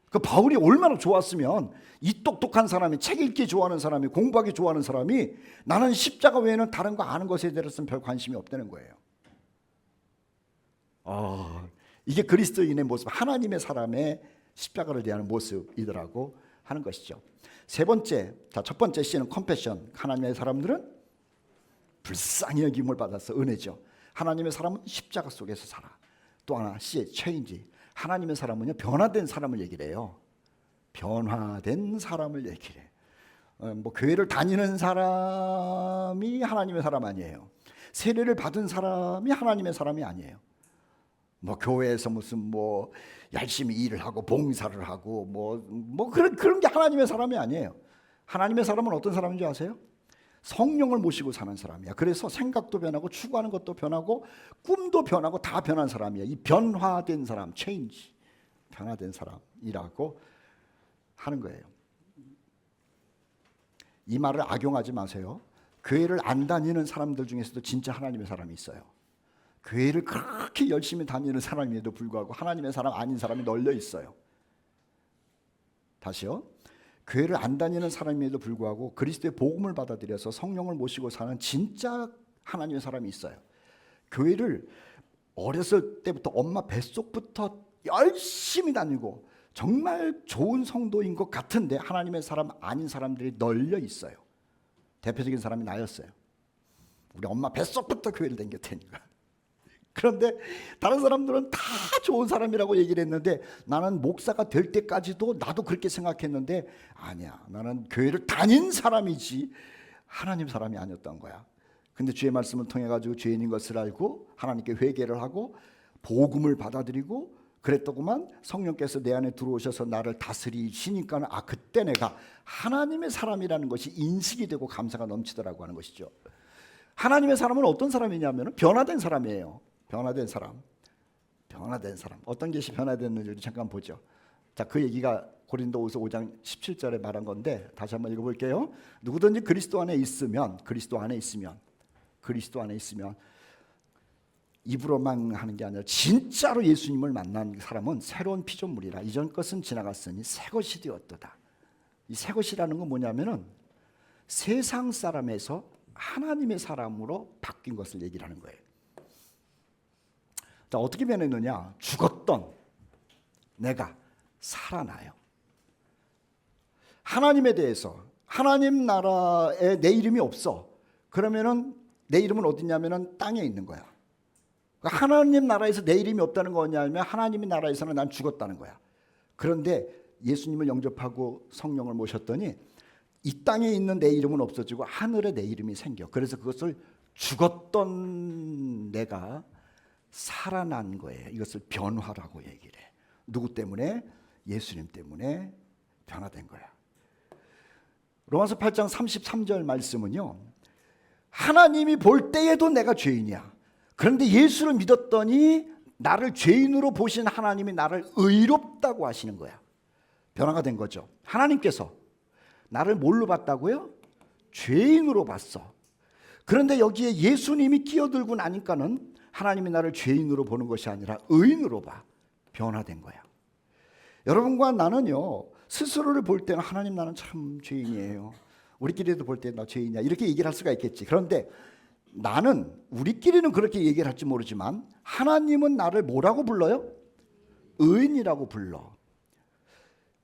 그 바울이 얼마나 좋았으면 이 똑똑한 사람이 책 읽기 좋아하는 사람이 공부하기 좋아하는 사람이 나는 십자가 외에는 다른 거 아는 것에 대해서는 별 관심이 없다는 거예요. 이게 그리스도인의 모습, 하나님의 사람의 십자가를 대하는 모습이더라고 하는 것이죠. 세 번째, 첫 번째 C는 컴패션. 하나님의 사람들은 불쌍히 여김을 받아서 은혜죠. 하나님의 사람은 십자가 속에서 살아. 또 하나 C의 체인지. 하나님의 사람은요 변화된 사람을 얘기를 해요. 변화된 사람을 얘기를 해. 뭐 교회를 다니는 사람이 하나님의 사람 아니에요. 세례를 받은 사람이 하나님의 사람이 아니에요. 뭐 교회에서 무슨 뭐 열심히 일을 하고 봉사를 하고 뭐 그런 게 하나님의 사람이 아니에요. 하나님의 사람은 어떤 사람인 줄 아세요? 성령을 모시고 사는 사람이야. 그래서 생각도 변하고 추구하는 것도 변하고 꿈도 변하고 다 변한 사람이야. 이 변화된 사람, 체인지, 변화된 사람이라고 하는 거예요. 이 말을 악용하지 마세요. 교회를 안 다니는 사람들 중에서도 진짜 하나님의 사람이 있어요. 교회를 그렇게 열심히 다니는 사람임에도 불구하고 하나님의 사람 아닌 사람이 널려 있어요. 다시요. 교회를 안 다니는 사람임에도 불구하고 그리스도의 복음을 받아들여서 성령을 모시고 사는 진짜 하나님의 사람이 있어요. 교회를 어렸을 때부터 엄마 뱃속부터 열심히 다니고 정말 좋은 성도인 것 같은데 하나님의 사람 아닌 사람들이 널려 있어요. 대표적인 사람이 나였어요. 우리 엄마 뱃속부터 교회를 다녔다니까. 그런데 다른 사람들은 다 좋은 사람이라고 얘기를 했는데 나는 목사가 될 때까지도 나도 그렇게 생각했는데 아니야. 나는 교회를 다닌 사람이지 하나님 사람이 아니었던 거야. 근데 주의 말씀을 통해 가지고 죄인인 것을 알고 하나님께 회개를 하고 복음을 받아들이고 그랬더구만 성령께서 내 안에 들어오셔서 나를 다스리시니까 그때 내가 하나님의 사람이라는 것이 인식이 되고 감사가 넘치더라고 하는 것이죠. 하나님의 사람은 어떤 사람이냐면 변화된 사람이에요. 변화된 사람. 어떤 것이 변화됐는지 잠깐 보죠. 자, 그 얘기가 고린도후서 5장 17절에 말한 건데 다시 한번 읽어볼게요. 누구든지 그리스도 안에 있으면 입으로만 하는 게 아니라 진짜로 예수님을 만난 사람은 새로운 피조물이라. 이전 것은 지나갔으니 새 것이 되었도다. 이 새 것이라는 건 뭐냐면은 세상 사람에서 하나님의 사람으로 바뀐 것을 얘기를 하는 거예요. 자, 어떻게 변했느냐? 죽었던 내가 살아나요. 하나님에 대해서 하나님 나라에 내 이름이 없어. 그러면은 내 이름은 어디냐면은 땅에 있는 거야. 그러니까 하나님 나라에서 내 이름이 없다는 거 뭐냐면 하나님의 나라에서는 난 죽었다는 거야. 그런데 예수님을 영접하고 성령을 모셨더니 이 땅에 있는 내 이름은 없어지고 하늘에 내 이름이 생겨. 그래서 그것을 죽었던 내가 살아난 거예요. 이것을 변화라고 얘기를 해. 누구 때문에? 예수님 때문에 변화된 거야. 로마서 8장 33절 말씀은요, 하나님이 볼 때에도 내가 죄인이야. 그런데 예수를 믿었더니 나를 죄인으로 보신 하나님이 나를 의롭다고 하시는 거야. 변화가 된 거죠. 하나님께서 나를 뭘로 봤다고요? 죄인으로 봤어. 그런데 여기에 예수님이 끼어들고 나니까는 하나님이 나를 죄인으로 보는 것이 아니라 의인으로 봐. 변화된 거야. 여러분과 나는요, 스스로를 볼 때는 하나님 나는 참 죄인이에요. 우리끼리도 볼 때 나 죄인이야. 이렇게 얘기를 할 수가 있겠지. 그런데 나는, 우리끼리는 그렇게 얘기를 할지 모르지만 하나님은 나를 뭐라고 불러요? 의인이라고 불러.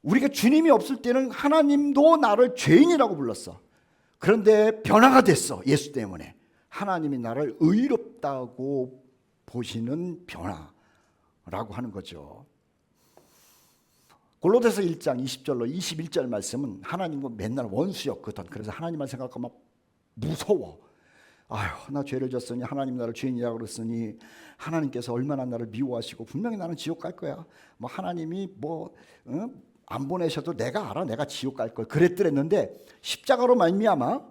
우리가 주님이 없을 때는 하나님도 나를 죄인이라고 불렀어. 그런데 변화가 됐어. 예수 때문에. 하나님이 나를 의롭다고 보시는 변화라고 하는 거죠. 골로새서 1장 20절로 21절 말씀은 하나님과 맨날 원수였거든. 그래서 하나님만 생각하면 무서워. 아휴, 나 죄를 졌으니 하나님 나를 죄인이라고 그랬으니 하나님께서 얼마나 나를 미워하시고 분명히 나는 지옥 갈 거야. 뭐 하나님이 안 보내셔도 내가 알아. 내가 지옥 갈 걸. 그랬더랬는데 십자가로 말미암아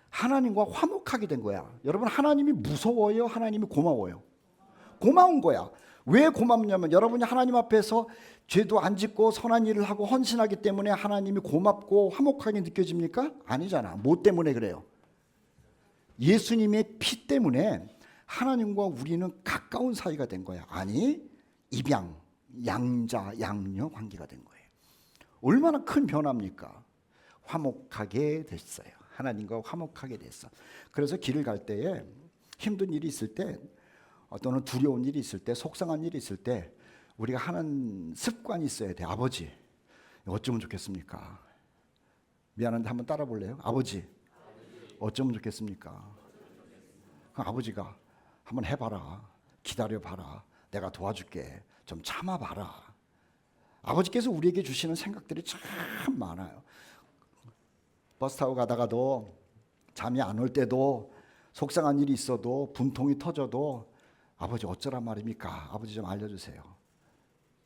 하나님과 화목하게 된 거야. 여러분, 하나님이 무서워요? 하나님이 고마워요? 고마운 거야. 왜 고맙냐면 여러분이 하나님 앞에서 죄도 안 짓고 선한 일을 하고 헌신하기 때문에 하나님이 고맙고 화목하게 느껴집니까? 아니잖아. 뭐 때문에 그래요? 예수님의 피 때문에 하나님과 우리는 가까운 사이가 된 거야. 아니, 입양, 양자, 양녀 관계가 된 거예요. 얼마나 큰 변화입니까? 화목하게 됐어요. 하나님과 화목하게 됐어. 그래서 길을 갈 때에 힘든 일이 있을 때, 또는 두려운 일이 있을 때, 속상한 일이 있을 때 우리가 하는 습관이 있어야 돼. 아버지, 어쩌면 좋겠습니까? 미안한데 한번 따라 볼래요? 아버지, 어쩌면 좋겠습니까? 아버지가 한번 해봐라. 기다려봐라. 내가 도와줄게. 좀 참아봐라. 아버지께서 우리에게 주시는 생각들이 참 많아요. 버스 타고 가다가도 잠이 안 올 때도 속상한 일이 있어도 분통이 터져도 아버지 어쩌란 말입니까? 아버지 좀 알려주세요.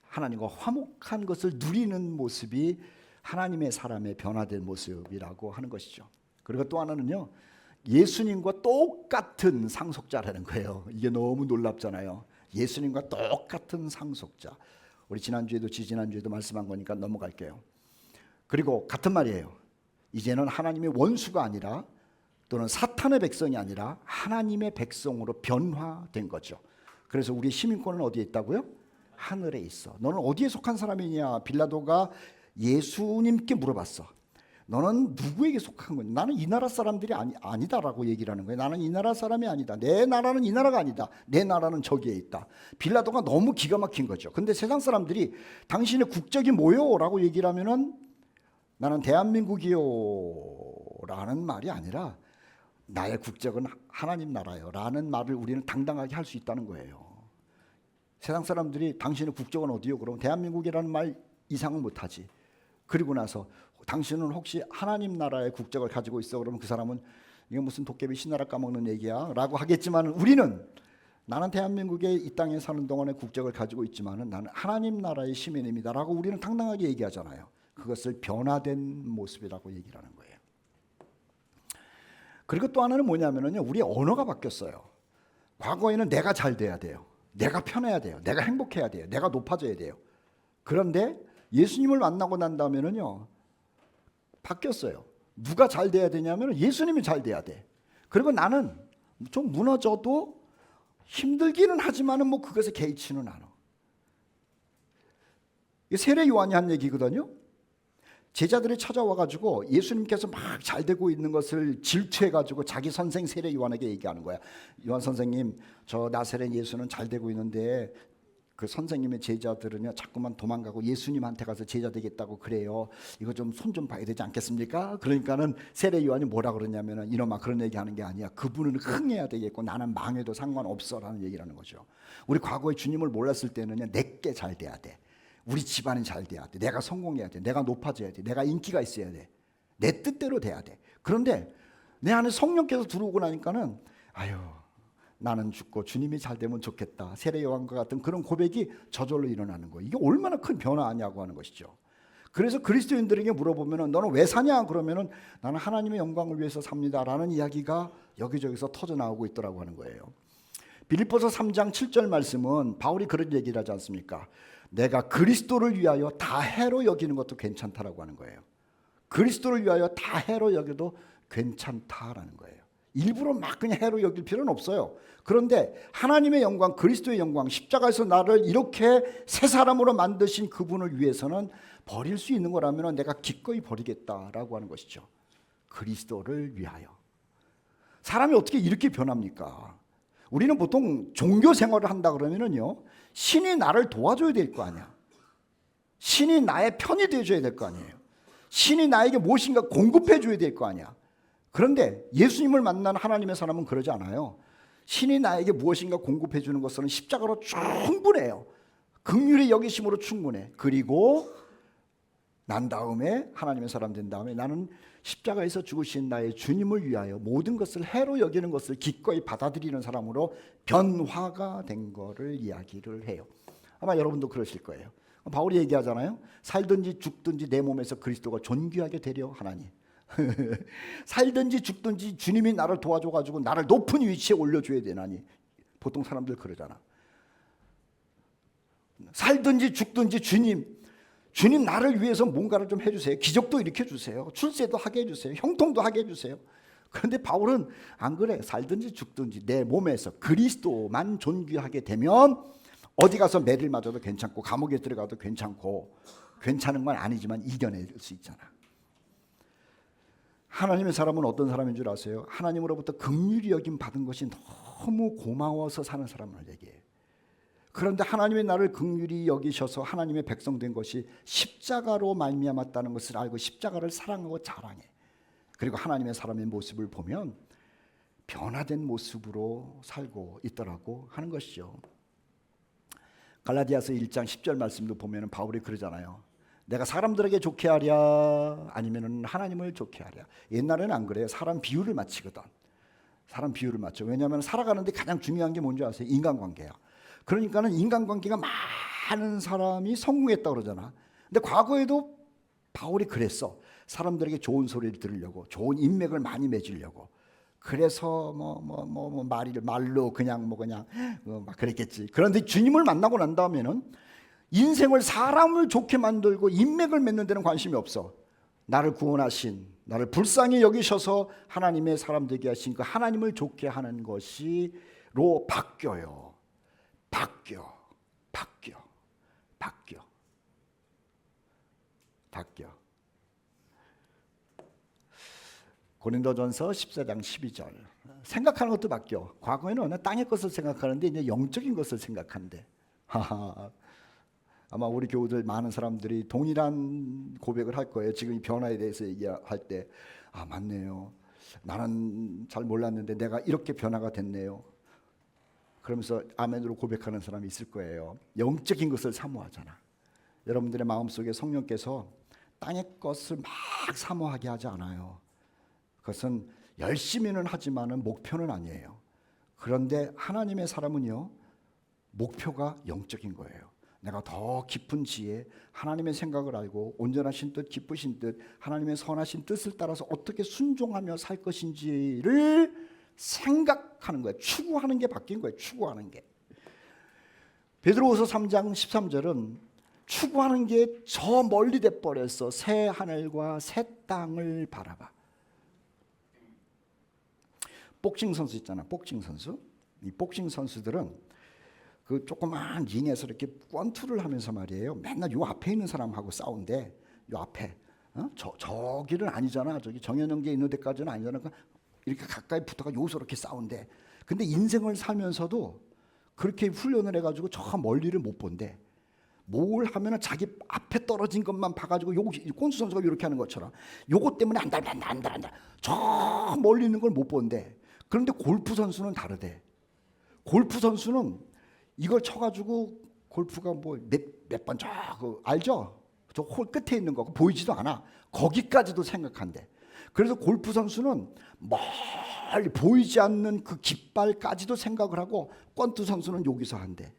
하나님과 화목한 것을 누리는 모습이 하나님의 사람의 변화된 모습이라고 하는 것이죠. 그리고 또 하나는요, 예수님과 똑같은 상속자라는 거예요. 이게 너무 놀랍잖아요. 예수님과 똑같은 상속자. 우리 지난주에도 지지난주에도 말씀한 거니까 넘어갈게요. 그리고 같은 말이에요. 이제는 하나님의 원수가 아니라 또는 사탄의 백성이 아니라 하나님의 백성으로 변화된 거죠. 그래서 우리의 시민권은 어디에 있다고요? 하늘에 있어. 너는 어디에 속한 사람이냐? 빌라도가 예수님께 물어봤어. 너는 누구에게 속한 거냐? 나는 이 나라 사람들이 아니다라고 얘기를 하는 거예요. 나는 이 나라 사람이 아니다. 내 나라는 이 나라가 아니다. 내 나라는 저기에 있다. 빌라도가 너무 기가 막힌 거죠. 근데 세상 사람들이 당신의 국적이 뭐요? 라고 얘기를 하면은 나는 대한민국이요 라는 말이 아니라 나의 국적은 하나님 나라요 라는 말을 우리는 당당하게 할 수 있다는 거예요. 세상 사람들이 당신의 국적은 어디요? 그러면 대한민국이라는 말 이상은 못하지. 그리고 나서 당신은 혹시 하나님 나라의 국적을 가지고 있어? 그러면 그 사람은 이게 무슨 도깨비 신나라 까먹는 얘기야 라고 하겠지만, 우리는 나는 대한민국에 이 땅에 사는 동안에 국적을 가지고 있지만 나는 하나님 나라의 시민입니다 라고 우리는 당당하게 얘기하잖아요. 그것을 변화된 모습이라고 얘기를 하는 거예요. 그리고 또 하나는 뭐냐면요, 우리의 언어가 바뀌었어요. 과거에는 내가 잘 돼야 돼요. 내가 편해야 돼요. 내가 행복해야 돼요. 내가 높아져야 돼요. 그런데 예수님을 만나고 난 다음에는요, 바뀌었어요. 누가 잘 돼야 되냐면 예수님이 잘 돼야 돼. 그리고 나는 좀 무너져도 힘들기는 하지만은 뭐 그것에 개의치는 않아. 이게 세례 요한이 한 얘기거든요. 제자들이 찾아와가지고 예수님께서 막 잘 되고 있는 것을 질투해가지고 자기 선생 세례 요한에게 얘기하는 거야. 요한 선생님, 저 나사렛 예수는 잘 되고 있는데 그 선생님의 제자들은요 자꾸만 도망가고 예수님한테 가서 제자 되겠다고 그래요. 이거 좀 손 좀 봐야 되지 않겠습니까? 그러니까는 세례 요한이 뭐라 그러냐면은 이놈아, 그런 얘기하는 게 아니야. 그분은 흥해야 되겠고 나는 망해도 상관없어라는 얘기를 하는 거죠. 우리 과거에 주님을 몰랐을 때는요, 내게 잘 돼야 돼. 우리 집안이 잘 돼야 돼. 내가 성공해야 돼. 내가 높아져야 돼. 내가 인기가 있어야 돼. 내 뜻대로 돼야 돼. 그런데 내 안에 성령께서 들어오고 나니까는 아유, 나는 죽고 주님이 잘 되면 좋겠다. 세례 요한과 같은 그런 고백이 저절로 일어나는 거예요. 이게 얼마나 큰 변화 아니냐고 하는 것이죠. 그래서 그리스도인들에게 물어보면은 너는 왜 사냐? 그러면은 나는 하나님의 영광을 위해서 삽니다라는 이야기가 여기저기서 터져 나오고 있더라고 하는 거예요. 빌립보서 3장 7절 말씀은 바울이 그런 얘기를 하지 않습니까? 내가 그리스도를 위하여 다 해로 여기는 것도 괜찮다라고 하는 거예요. 그리스도를 위하여 다 해로 여겨도 괜찮다라는 거예요. 일부러 막 그냥 해로 여길 필요는 없어요. 그런데 하나님의 영광, 그리스도의 영광, 십자가에서 나를 이렇게 새 사람으로 만드신 그분을 위해서는 버릴 수 있는 거라면 내가 기꺼이 버리겠다라고 하는 것이죠. 그리스도를 위하여. 사람이 어떻게 이렇게 변합니까? 우리는 보통 종교 생활을 한다 그러면은요, 신이 나를 도와줘야 될 거 아니야. 신이 나의 편이 되어줘야 될 거 아니에요. 신이 나에게 무엇인가 공급해 줘야 될 거 아니야. 그런데 예수님을 만난 하나님의 사람은 그러지 않아요. 신이 나에게 무엇인가 공급해 주는 것은 십자가로 충분해요. 긍휼히 여기심으로 충분해. 그리고 난 다음에 하나님의 사람 된 다음에 나는 십자가에서 죽으신 나의 주님을 위하여 모든 것을 해로 여기는 것을 기꺼이 받아들이는 사람으로 변화가 된 거를 이야기를 해요. 아마 여러분도 그러실 거예요. 바울이 얘기하잖아요. 살든지 죽든지 내 몸에서 그리스도가 존귀하게 되려 하나니. 살든지 죽든지 주님이 나를 도와줘가지고 나를 높은 위치에 올려줘야 되나니. 보통 사람들 그러잖아. 살든지 죽든지 주님 나를 위해서 뭔가를 좀 해주세요. 기적도 일으켜주세요. 출세도 하게 해주세요. 형통도 하게 해주세요. 그런데 바울은 안 그래. 살든지 죽든지 내 몸에서 그리스도만 존귀하게 되면 어디 가서 매를 맞아도 괜찮고 감옥에 들어가도 괜찮고, 괜찮은 건 아니지만 이겨낼 수 있잖아. 하나님의 사람은 어떤 사람인 줄 아세요? 하나님으로부터 긍휼히 여김 받은 것이 너무 고마워서 사는 사람을 얘기해요. 그런데 하나님의 나를 긍휼히 여기셔서 하나님의 백성 된 것이 십자가로 말미암았다는 것을 알고 십자가를 사랑하고 자랑해. 그리고 하나님의 사람의 모습을 보면 변화된 모습으로 살고 있더라고 하는 것이죠. 갈라디아서 1장 10절 말씀도 보면 바울이 그러잖아요. 내가 사람들에게 좋게 하랴 아니면 하나님을 좋게 하랴. 옛날에는 안 그래요. 사람 비율을 맞추거든. 사람 비율을 맞춰. 왜냐하면 살아가는데 가장 중요한 게 뭔지 아세요? 인간관계야. 그러니까는 인간관계가 많은 사람이 성공했다고 그러잖아. 근데 과거에도 바울이 그랬어. 사람들에게 좋은 소리를 들으려고, 좋은 인맥을 많이 맺으려고. 그래서 말로 그냥 막 그랬겠지. 그런데 주님을 만나고 난 다음에는 인생을 사람을 좋게 만들고 인맥을 맺는 데는 관심이 없어. 나를 구원하신, 나를 불쌍히 여기셔서 하나님의 사람 되게 하신 그 하나님을 좋게 하는 것이로 바뀌어요. 바뀌어. 고린도전서 14장 12절. 생각하는 것도 바뀌어. 과거에는 땅의 것을 생각하는데 이제 영적인 것을 생각한대. 아마 우리 교우들 많은 사람들이 동일한 고백을 할 거예요. 지금 이 변화에 대해서 얘기할 때, 아 맞네요. 나는 잘 몰랐는데 내가 이렇게 변화가 됐네요. 그러면서 아멘으로 고백하는 사람이 있을 거예요. 영적인 것을 사모하잖아. 여러분들의 마음속에 성령께서 땅의 것을 막 사모하게 하지 않아요. 그것은 열심히는 하지만은 목표는 아니에요. 그런데 하나님의 사람은요, 목표가 영적인 거예요. 내가 더 깊은 지혜, 하나님의 생각을 알고 온전하신 뜻, 기쁘신 뜻, 하나님의 선하신 뜻을 따라서 어떻게 순종하며 살 것인지를 생각하는 거예요. 추구하는 게 바뀐 거예요. 추구하는 게. 베드로후서 3장 13절은 추구하는 게 저 멀리 돼버렸어. 새 하늘과 새 땅을 바라봐. 복싱 선수 있잖아. 복싱 선수. 이 복싱 선수들은 그 조그만 링에서 이렇게 권투를 하면서 말이에요. 맨날 요 앞에 있는 사람하고 싸운대. 요 앞에. 저기는 아니잖아. 저기 정현영계 있는 데까지는 아니잖아. 이렇게 가까이 붙어가 요서 이렇게 싸운대. 근데 인생을 살면서도 그렇게 훈련을 해가지고 저 멀리를 못 본대. 뭘 하면은 자기 앞에 떨어진 것만 봐가지고 요거 꼰수 선수가 이렇게 하는 것처럼 요거 때문에 안다. 저 멀리 있는 걸 못 본대. 그런데 골프 선수는 다르대. 골프 선수는 이걸 쳐가지고 골프가 뭐 몇 번 알죠? 저 홀 끝에 있는 거 보이지도 않아. 거기까지도 생각한대. 그래서 골프 선수는 멀리 보이지 않는 그 깃발까지도 생각을 하고 권투 선수는 여기서 한대.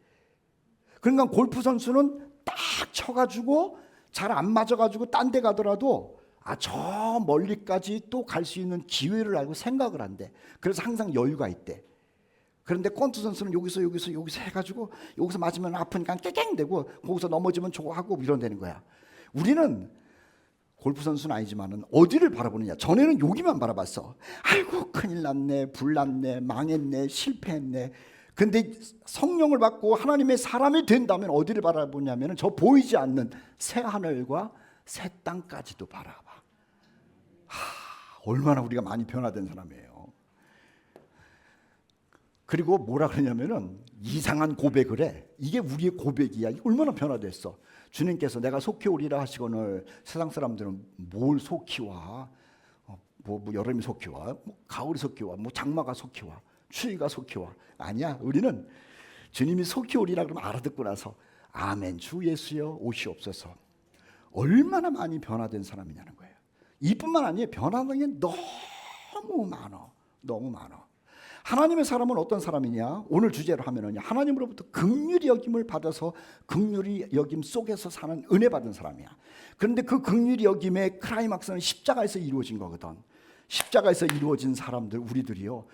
그러니까 골프 선수는 딱 쳐가지고 잘 안 맞아가지고 딴 데 가더라도 저 멀리까지 또 갈 수 있는 기회를 알고 생각을 한대. 그래서 항상 여유가 있대. 그런데 권투 선수는 여기서 해가지고 여기서 맞으면 아프니까 깨갱대고 거기서 넘어지면 좋아하고 이런다는 거야. 우리는 골프 선수는 아니지만은 어디를 바라보느냐. 전에는 여기만 바라봤어. 아이고 큰일 났네, 불났네, 망했네, 실패했네. 근데 성령을 받고 하나님의 사람이 된다면 어디를 바라보냐면 저 보이지 않는 새 하늘과 새 땅까지도 바라봐. 얼마나 우리가 많이 변화된 사람이에요. 그리고 뭐라 그러냐면은 이상한 고백을 해. 이게 우리의 고백이야. 이게 얼마나 변화됐어. 주님께서 내가 속히 오리라 하시거늘 세상 사람들은 뭘 속히 와? 뭐 여름이 속히 와? 뭐 가을이 속히 와? 뭐 장마가 속히 와? 추위가 속히 와? 아니야. 우리는 주님이 속히 오리라 그러면 알아듣고 나서 아멘 주 예수여 오시옵소서. 얼마나 많이 변화된 사람이냐는 거예요. 이뿐만 아니에요. 변화된 게 너무 많아. 너무 많아. 하나님의 사람은 어떤 사람이냐? 오늘 주제로 하면은 하나님으로부터 긍휼히 여김을 받아서 긍휼히 여김 속에서 사는 은혜 받은 사람이야. 그런데 그 긍휼히 여김의 클라이막스는 십자가에서 이루어진 거거든. 십자가에서 이루어진 사람들 우리들이요.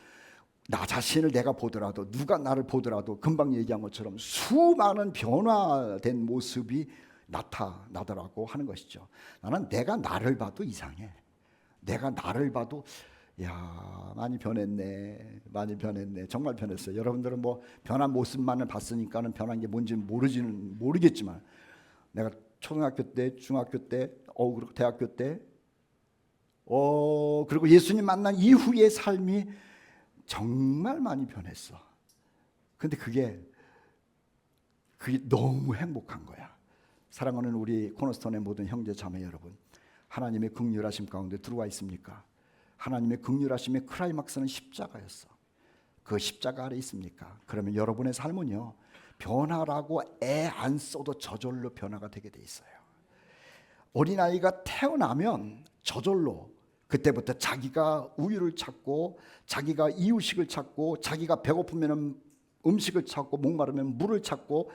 나 자신을 내가 보더라도 누가 나를 보더라도 금방 얘기한 것처럼 수많은 변화된 모습이 나타나더라고 하는 것이죠. 나는 내가 나를 봐도 이상해. 내가 나를 봐도 야 많이 변했네. 많이 변했네. 정말 변했어요. 여러분들은 뭐 변한 모습만을 봤으니까는 변한 게 뭔지 모르겠지만 내가 초등학교 때, 중학교 때, 그리고 대학교 때, 그리고 예수님 만난 이후의 삶이 정말 많이 변했어. 근데 그게 너무 행복한 거야. 사랑하는 우리 코너스톤의 모든 형제 자매 여러분, 하나님의 긍휼하심 가운데 들어와 있습니까? 하나님의 긍휼하심의 클라이막스는 십자가였어. 그 십자가 아래 있습니까? 그러면 여러분의 삶은요, 변화라고 애 안 써도 저절로 변화가 되게 돼 있어요. 어린아이가 태어나면 저절로 그때부터 자기가 우유를 찾고, 자기가 이유식을 찾고, 자기가 배고프면 음식을 찾고, 목마르면 물을 찾고,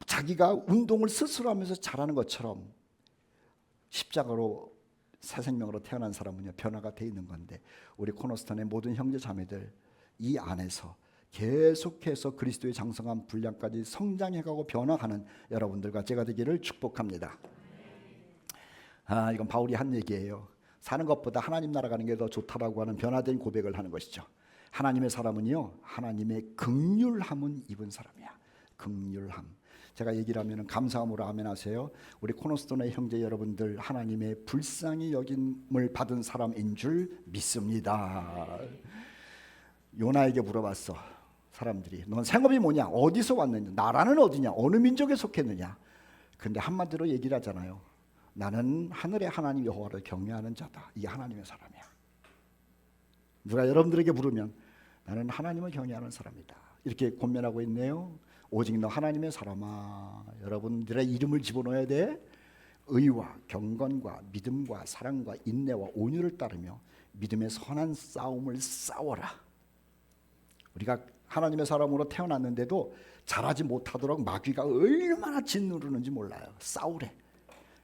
자기가 운동을 스스로 하면서 자라는 것처럼 십자가로 새 생명으로 태어난 사람은요 변화가 돼 있는 건데, 우리 코너스톤의 모든 형제 자매들 이 안에서 계속해서 그리스도의 장성한 분량까지 성장해가고 변화하는 여러분들과 제가 되기를 축복합니다. 이건 바울이 한 얘기예요. 사는 것보다 하나님 나라 가는 게 더 좋다라고 하는 변화된 고백을 하는 것이죠. 하나님의 사람은요 하나님의 긍휼함은 입은 사람이야. 긍휼함. 제가 얘기를 하면 감사함으로 아멘하세요. 우리 코너스톤의 형제 여러분들 하나님의 불쌍히 여김을 받은 사람인 줄 믿습니다. 요나에게 물어봤어. 사람들이 넌 생업이 뭐냐? 어디서 왔느냐? 나라는 어디냐? 어느 민족에 속했느냐? 근데 한마디로 얘기를 하잖아요. 나는 하늘의 하나님 여호와를 경외하는 자다. 이게 하나님의 사람이야. 누가 여러분들에게 물으면 나는 하나님을 경외하는 사람이다. 이렇게 권면하고 있네요. 오직 너 하나님의 사람아. 여러분들의 이름을 집어넣어야 돼. 의와 경건과 믿음과 사랑과 인내와 온유를 따르며 믿음의 선한 싸움을 싸워라. 우리가 하나님의 사람으로 태어났는데도 잘하지 못하도록 마귀가 얼마나 짓누르는지 몰라요. 싸우래.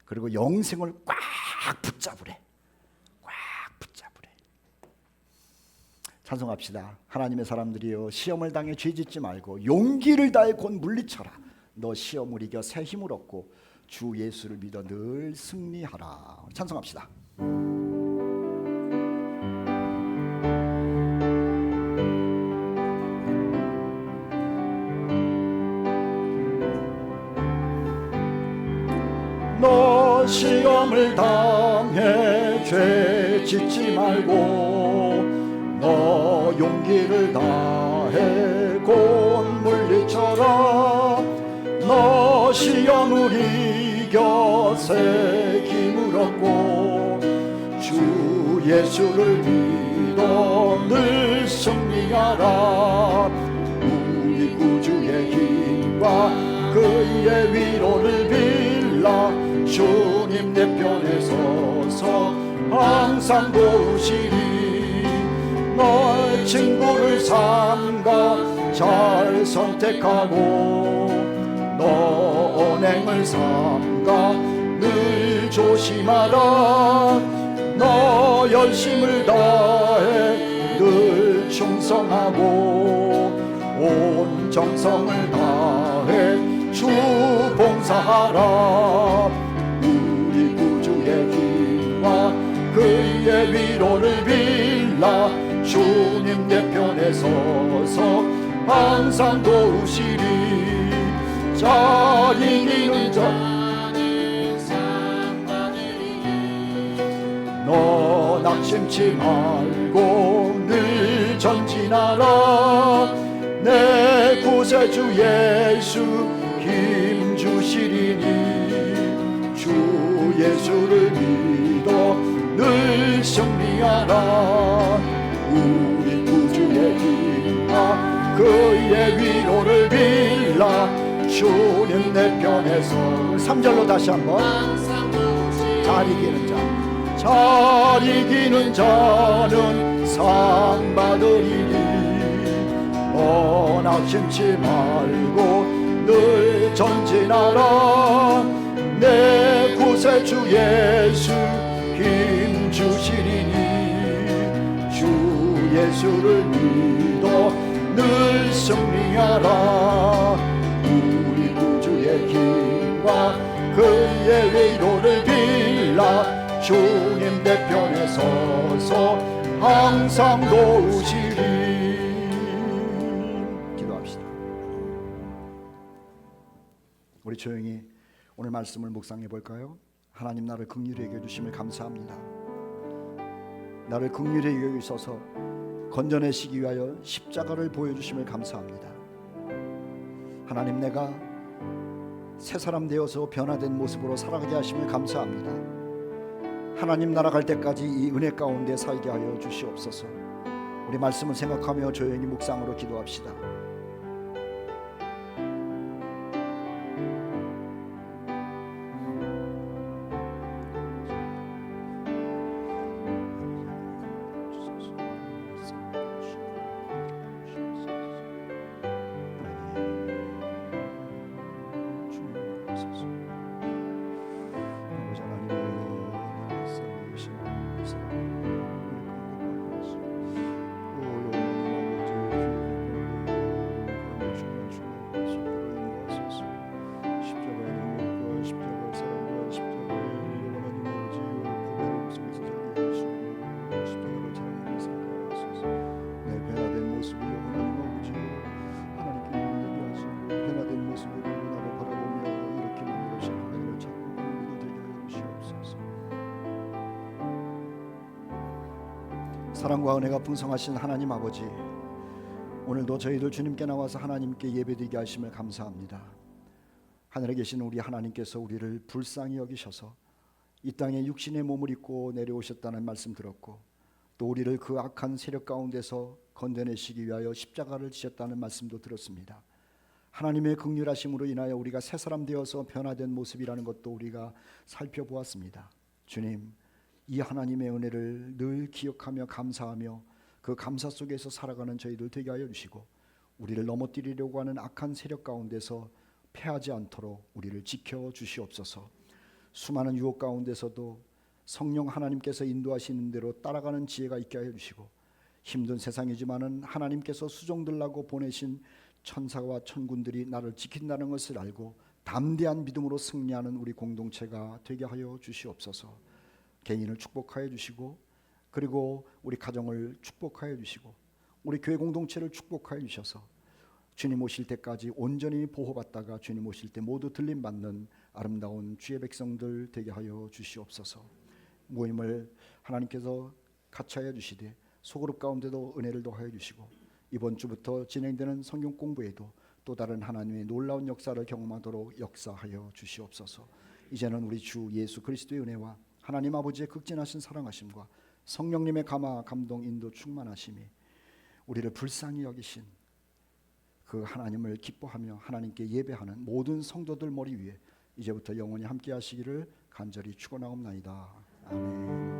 그리고 영생을 꽉 붙잡으래. 꽉 붙잡으래. 찬송합시다. 하나님의 사람들이여 시험을 당해 죄짓지 말고 용기를 다해 곧 물리쳐라. 너 시험을 이겨 새 힘을 얻고 주 예수를 믿어 늘 승리하라. 찬송합시다. 너 시험을 당해 죄 짓지 말고 너 용기를 다해 곧 물리쳐라. 너 시험을 이겨 새 힘을 얻고 주 예수를 믿어 늘 승리하라. 우리 구주의 힘과 그의 위로를 빌라. 주님 내 편에 서서 항상 도우시리. 너의 친구를 삼가 잘 선택하고 너 언행을 삼가 늘 조심하라. 너 열심을 다해 늘 충성하고 온 정성을 다해 주 봉사하라. 우리 구주의 힘과 그의 위로를 빌라. 주님 내 편에 서서 항상 도우시리. 잘 이기는 자 너 낙심치 말고 늘 전진하라. 내 구세주 예수 힘 주시리니 주 예수를 믿어 늘 승리하라. 우리 구주의 힘과 그의 위로를 빌라. 주님 내 편에서 3절로 다시 한번. 잘 이기는 자, 잘 이기는 자는 상 받으리니 너 낙심치 말고 늘 전진하라. 내 구세주 예수 힘 주시리니 주 예수를 믿어 늘 승리하라. 우리 구주의 힘과 그의 위로를 빌라. 주님 내 편에 서서 항상 도우시리. 기도합시다. 우리 조용히 오늘 말씀을 묵상해 볼까요? 하나님, 나를 긍휼히 여겨 주심을 감사합니다. 나를 긍휼히 여겨 주셔서 건져내시기 위하여 십자가를 보여주심을 감사합니다. 하나님, 내가 새 사람 되어서 변화된 모습으로 살아가게 하심을 감사합니다. 하나님 나라 갈 때까지 이 은혜 가운데 살게 하여 주시옵소서. 우리 말씀을 생각하며 조용히 묵상으로 기도합시다. 사랑과 은혜가 풍성하신 하나님 아버지, 오늘도 저희들 주님께 나와서 하나님께 예배드리게 하심을 감사합니다. 하늘에 계신 우리 하나님께서 우리를 불쌍히 여기셔서 이 땅에 육신의 몸을 입고 내려오셨다는 말씀 들었고, 또 우리를 그 악한 세력 가운데서 건져내시기 위하여 십자가를 지셨다는 말씀도 들었습니다. 하나님의 긍휼하심으로 인하여 우리가 새 사람 되어서 변화된 모습이라는 것도 우리가 살펴보았습니다. 주님, 이 하나님의 은혜를 늘 기억하며 감사하며 그 감사 속에서 살아가는 저희들 되게 하여 주시고, 우리를 넘어뜨리려고 하는 악한 세력 가운데서 패하지 않도록 우리를 지켜 주시옵소서. 수많은 유혹 가운데서도 성령 하나님께서 인도하시는 대로 따라가는 지혜가 있게 하여 주시고, 힘든 세상이지만은 하나님께서 수종들라고 보내신 천사와 천군들이 나를 지킨다는 것을 알고 담대한 믿음으로 승리하는 우리 공동체가 되게 하여 주시옵소서. 개인을 축복하여 주시고, 그리고 우리 가정을 축복하여 주시고, 우리 교회 공동체를 축복하여 주셔서 주님 오실 때까지 온전히 보호받다가 주님 오실 때 모두 들림받는 아름다운 주의 백성들 되게 하여 주시옵소서. 모임을 하나님께서 같이 하여 주시되 소그룹 가운데도 은혜를 더하여 주시고, 이번 주부터 진행되는 성경 공부에도 또 다른 하나님의 놀라운 역사를 경험하도록 역사하여 주시옵소서. 이제는 우리 주 예수 그리스도의 은혜와 하나님 아버지의 극진하신 사랑하심과 성령님의 감화 감동 인도 충만하심이 우리를 불쌍히 여기신 그 하나님을 기뻐하며 하나님께 예배하는 모든 성도들 머리 위에 이제부터 영원히 함께 하시기를 간절히 축원하옵나이다. 아멘.